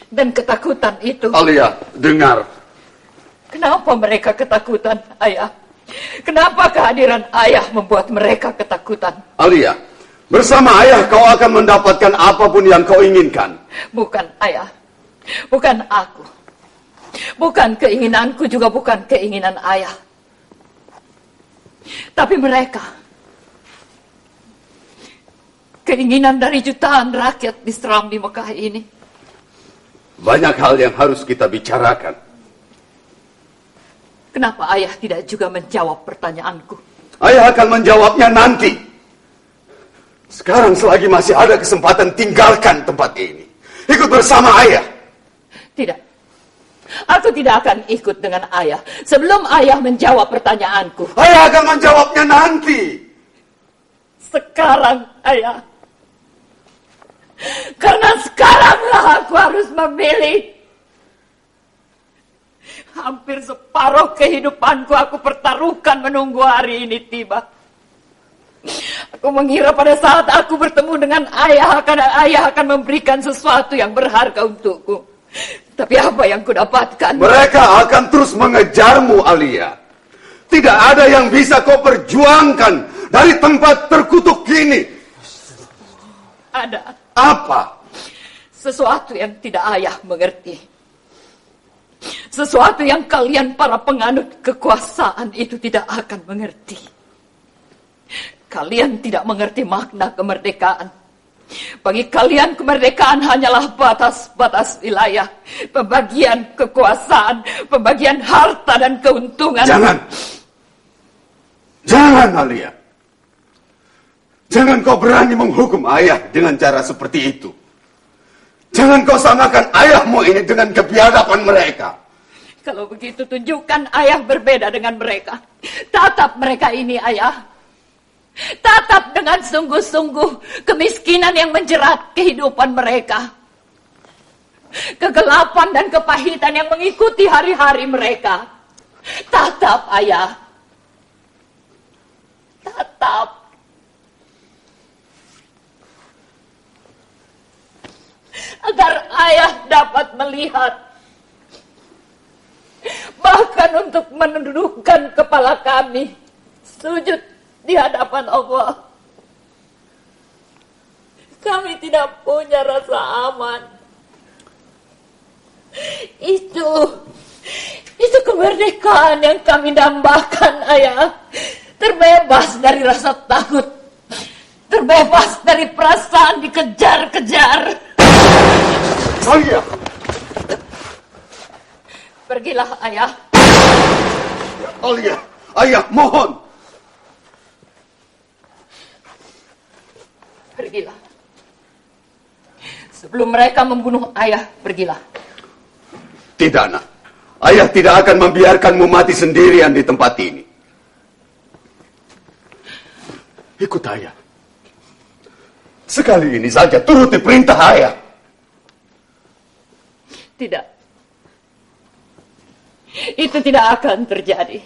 Dan ketakutan itu. Alia, dengar. Kenapa mereka ketakutan, ayah? Kenapa kehadiran ayah membuat mereka ketakutan? Alia, bersama ayah kau akan mendapatkan apapun yang kau inginkan. Bukan ayah, bukan aku, bukan keinginanku, juga bukan keinginan ayah. Tapi mereka, keinginan dari jutaan rakyat di Serambi Mekah ini. Banyak hal yang harus kita bicarakan. Kenapa ayah tidak juga menjawab pertanyaanku? Ayah akan menjawabnya nanti. Sekarang selagi masih ada kesempatan, tinggalkan tempat ini. Ikut bersama ayah. Tidak. Aku tidak akan ikut dengan ayah sebelum ayah menjawab pertanyaanku. Ayah akan menjawabnya nanti. Sekarang, ayah. Karena sekaranglah aku harus memilih. Hampir separuh kehidupanku aku pertaruhkan menunggu hari ini tiba. Aku mengira pada saat aku bertemu dengan ayah akan memberikan sesuatu yang berharga untukku. Tapi apa yang kudapatkan? Mereka akan terus mengejarmu, Alia. Tidak ada yang bisa kau perjuangkan dari tempat terkutuk ini. Ada. Apa? Sesuatu yang tidak ayah mengerti. Sesuatu yang kalian para penganut kekuasaan itu tidak akan mengerti. Kalian tidak mengerti makna kemerdekaan. Bagi kalian kemerdekaan hanyalah batas-batas wilayah, pembagian kekuasaan, pembagian harta dan keuntungan. Jangan Alia. Jangan kau berani menghukum ayah dengan cara seperti itu. Jangan kau samakan ayahmu ini dengan kebiadaban mereka. Kalau begitu tunjukkan ayah berbeda dengan mereka. Tatap mereka ini, ayah. Tatap dengan sungguh-sungguh kemiskinan yang menjerat kehidupan mereka. Kegelapan dan kepahitan yang mengikuti hari-hari mereka. Tatap, ayah. Tatap. Agar ayah dapat melihat, bahkan untuk menundukkan kepala kami sujud di hadapan Allah. Kami tidak punya rasa aman. Itu kemerdekaan yang kami dambakan, ayah. Terbebas dari rasa takut, terbebas dari perasaan dikejar-kejar. Alia. Pergilah, ayah. Alia, ayah, mohon. Pergilah. Sebelum mereka membunuh ayah, pergilah. Tidak, nak. Ayah tidak akan membiarkanmu mati sendirian di tempat ini. Ikut ayah. Sekali ini saja turuti perintah ayah. Tidak. Itu tidak akan terjadi.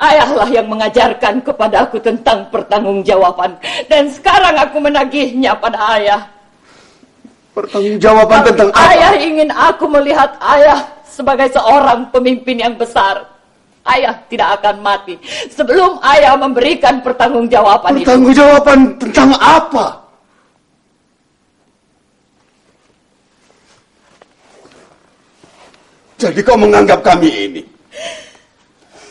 Ayahlah yang mengajarkan kepadaku tentang pertanggungjawaban. Dan sekarang aku menagihnya pada ayah. Pertanggungjawaban tentang apa? Ayah ingin aku melihat ayah sebagai seorang pemimpin yang besar. Ayah tidak akan mati sebelum ayah memberikan pertanggungjawaban itu. Pertanggungjawaban tentang apa? Jadi kau menganggap kami ini,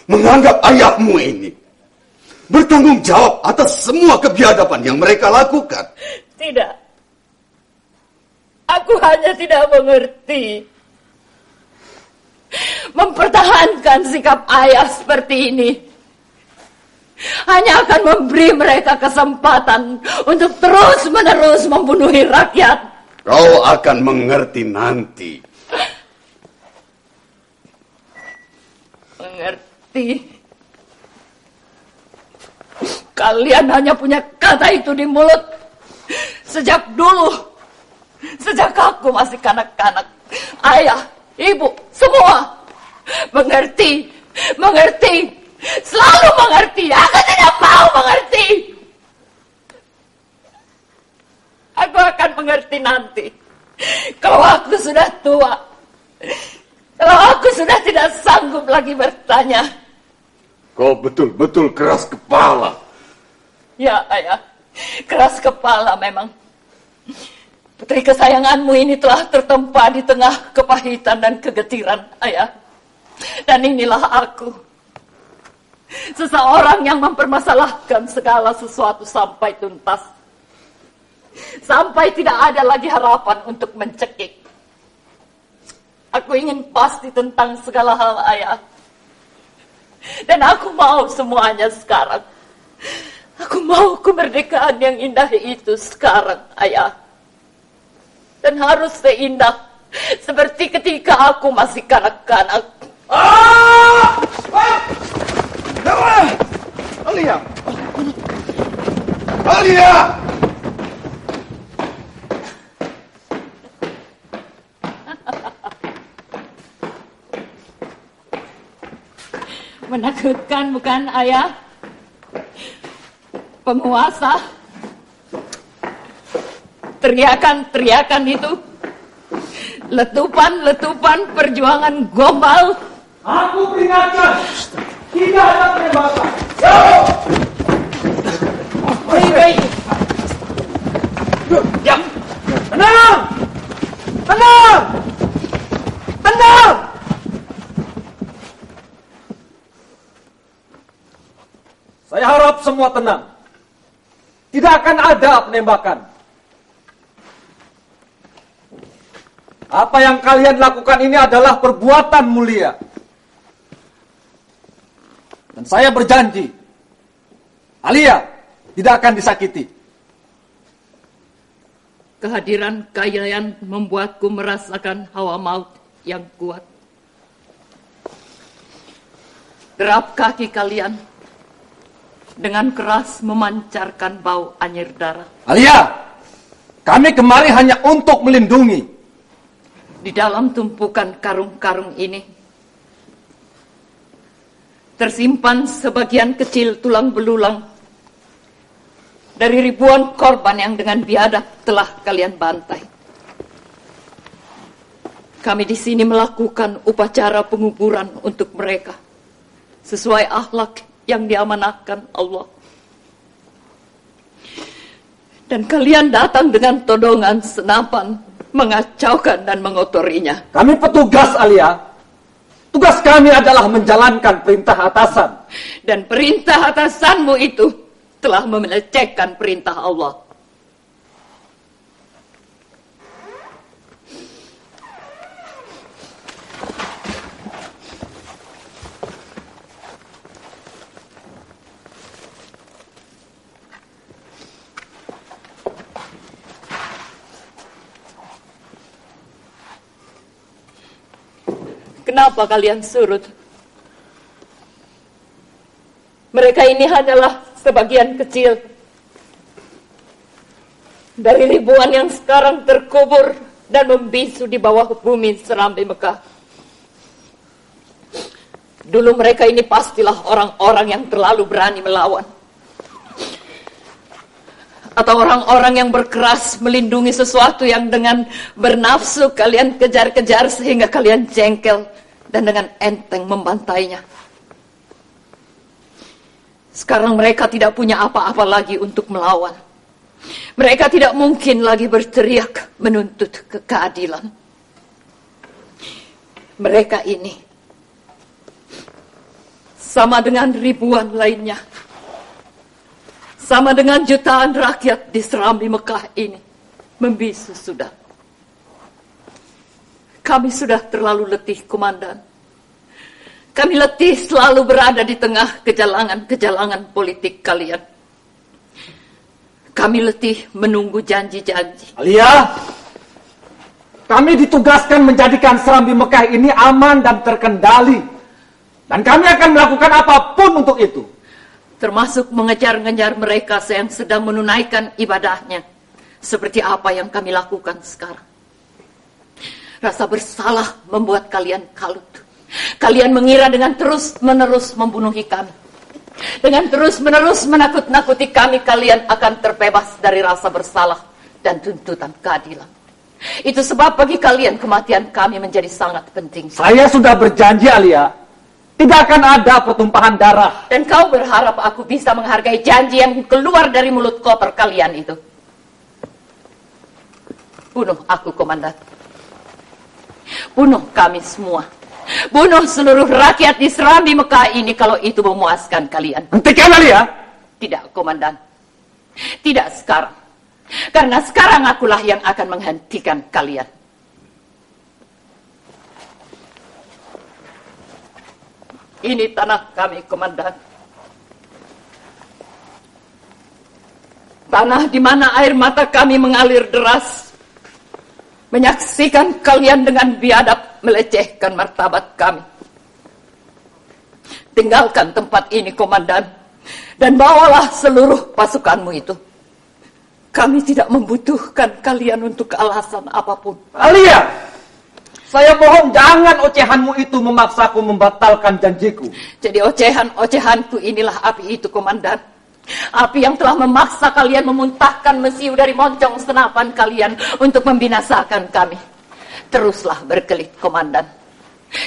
menganggap ayahmu ini bertanggung jawab atas semua kebiadaban yang mereka lakukan? Tidak. Aku hanya tidak mengerti. Mempertahankan sikap ayah seperti ini hanya akan memberi mereka kesempatan untuk terus-menerus membunuhi rakyat. Kau akan mengerti nanti. Mengerti? Kalian hanya punya kata itu di mulut. Sejak dulu, sejak aku masih kanak-kanak, ayah, ibu, semua mengerti, selalu mengerti. Aku tidak mau mengerti. Aku akan mengerti nanti, kalau aku sudah tua, kalau aku sudah tidak sanggup lagi bertanya. Kau betul-betul keras kepala. Ya, ayah, keras kepala memang. Putri kesayanganmu ini telah tertempa di tengah kepahitan dan kegetiran, ayah. Dan inilah aku. Seseorang yang mempermasalahkan segala sesuatu sampai tuntas. Sampai tidak ada lagi harapan untuk mencekik. Aku ingin pasti tentang segala hal, ayah. Dan aku mau semuanya sekarang. Aku mau kemerdekaan yang indah itu sekarang, ayah. Dan harus seindah seperti ketika aku masih kanak-kanak. Alia! Alia! Menakutkan bukan, ayah? Penguasa. Teriakan-teriakan itu. Letupan-letupan perjuangan gombal. Aku peringatkan, tidak ada penembakan. Baik. Diam. Tenang. Tenang. Tenang. Saya harap semua tenang. Tidak akan ada penembakan. Apa yang kalian lakukan ini adalah perbuatan mulia. Dan saya berjanji, Alia tidak akan disakiti. Kehadiran kalian membuatku merasakan hawa maut yang kuat. Derap kaki kalian dengan keras memancarkan bau anyir darah. Alia, kami kemari hanya untuk melindungi. Di dalam tumpukan karung-karung ini tersimpan sebagian kecil tulang belulang dari ribuan korban yang dengan biadab telah kalian bantai. Kami di sini melakukan upacara penguburan untuk mereka sesuai akhlak yang diamanahkan Allah. Dan kalian datang dengan todongan senapan, mengacaukan dan mengotorinya. Kami petugas, Alia. Tugas kami adalah menjalankan perintah atasan. Dan perintah atasanmu itu telah melecehkan perintah Allah. Kenapa kalian surut? Mereka ini hanyalah sebagian kecil dari ribuan yang sekarang terkubur dan membisu di bawah bumi Serambi Mekah. Dulu mereka ini pastilah orang-orang yang terlalu berani melawan. Atau orang-orang yang berkeras melindungi sesuatu yang dengan bernafsu kalian kejar-kejar sehingga kalian jengkel dan dengan enteng membantainya. Sekarang mereka tidak punya apa-apa lagi untuk melawan. Mereka tidak mungkin lagi berteriak menuntut keadilan. Mereka ini sama dengan ribuan lainnya, sama dengan jutaan rakyat di Serambi Mekah ini, membisu sudah. Kami sudah terlalu letih, Komandan. Kami letih selalu berada di tengah kejalangan-kejalangan politik kalian. Kami letih menunggu janji-janji. Alia, kami ditugaskan menjadikan Serambi Mekah ini aman dan terkendali. Dan kami akan melakukan apapun untuk itu. Termasuk mengejar-ngejar mereka yang sedang menunaikan ibadahnya. Seperti apa yang kami lakukan sekarang. Rasa bersalah membuat kalian kalut. Kalian mengira dengan terus-menerus membunuhi kami. Dengan terus-menerus menakut-nakuti kami, kalian akan terbebas dari rasa bersalah dan tuntutan keadilan. Itu sebab bagi kalian kematian kami menjadi sangat penting. Saya sudah berjanji, Alia. Tidak akan ada pertumpahan darah. Dan kau berharap aku bisa menghargai janji yang keluar dari mulut kotor kalian itu. Bunuh aku, Komandan. Bunuh kami semua. Bunuh seluruh rakyat di Serambi Mekah ini kalau itu memuaskan kalian. Hentikan, Alia. Tidak, Komandan. Tidak sekarang. Karena sekarang akulah yang akan menghentikan kalian. Ini tanah kami, Komandan. Tanah di mana air mata kami mengalir deras. Menyaksikan kalian dengan biadab melecehkan martabat kami. Tinggalkan tempat ini, Komandan. Dan bawalah seluruh pasukanmu itu. Kami tidak membutuhkan kalian untuk alasan apapun. Alia! Saya mohon jangan ocehanmu itu memaksaku membatalkan janjiku. Jadi ocehan-ocehanku inilah api itu, Komandan. Api yang telah memaksa kalian memuntahkan mesiu dari moncong senapan kalian untuk membinasakan kami. Teruslah berkelit, Komandan.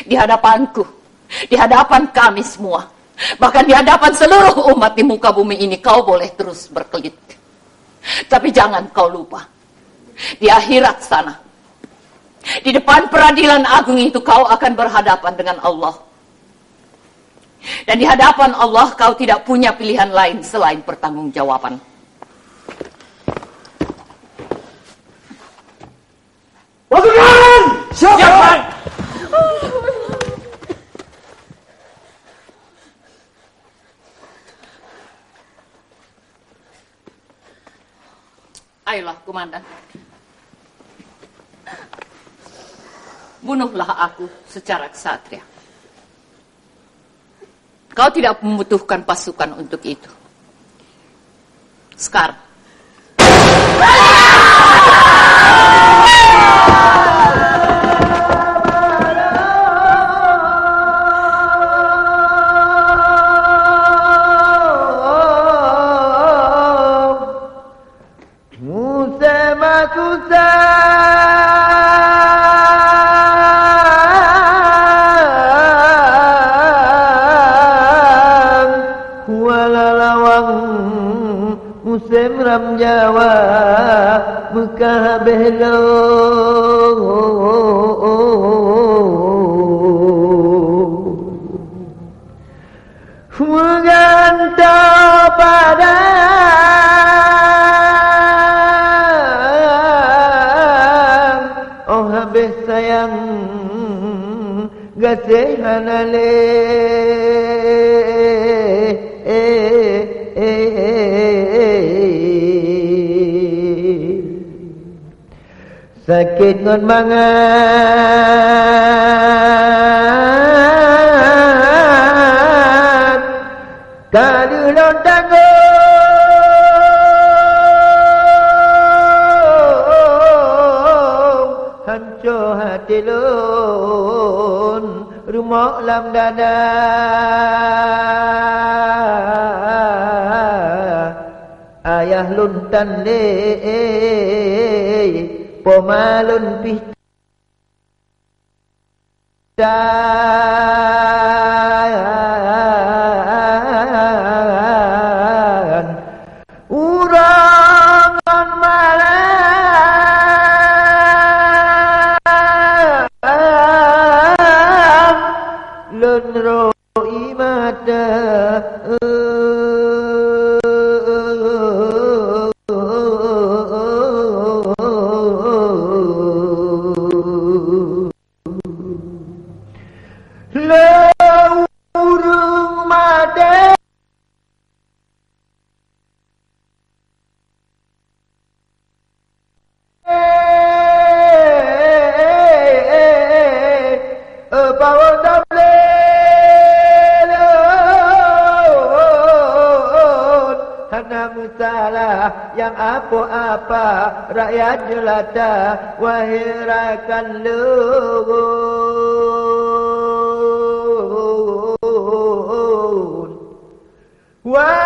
Di hadapanku, di hadapan kami semua. Bahkan di hadapan seluruh umat di muka bumi ini kau boleh terus berkelit. Tapi jangan kau lupa, di akhirat sana, di depan peradilan agung itu kau akan berhadapan dengan Allah. Dan di hadapan Allah kau tidak punya pilihan lain selain pertanggungjawaban. Pasukan! Siapa? Ayolah, Komandan. Bunuhlah aku secara ksatria. Kau tidak membutuhkan pasukan untuk itu. Sekarang. Ram Jawa Mekah Behlo mengantau pada oh habis sayang gasehanale sakit ngon mangat kadulon tanggung hancur hati lon Cuma lam dada ayah luntan le pomalun pihta urangan malam lenro imata Laurung made bawa double hana musalah yang apa-apa rakyat jelata wahirakan luhun. Wah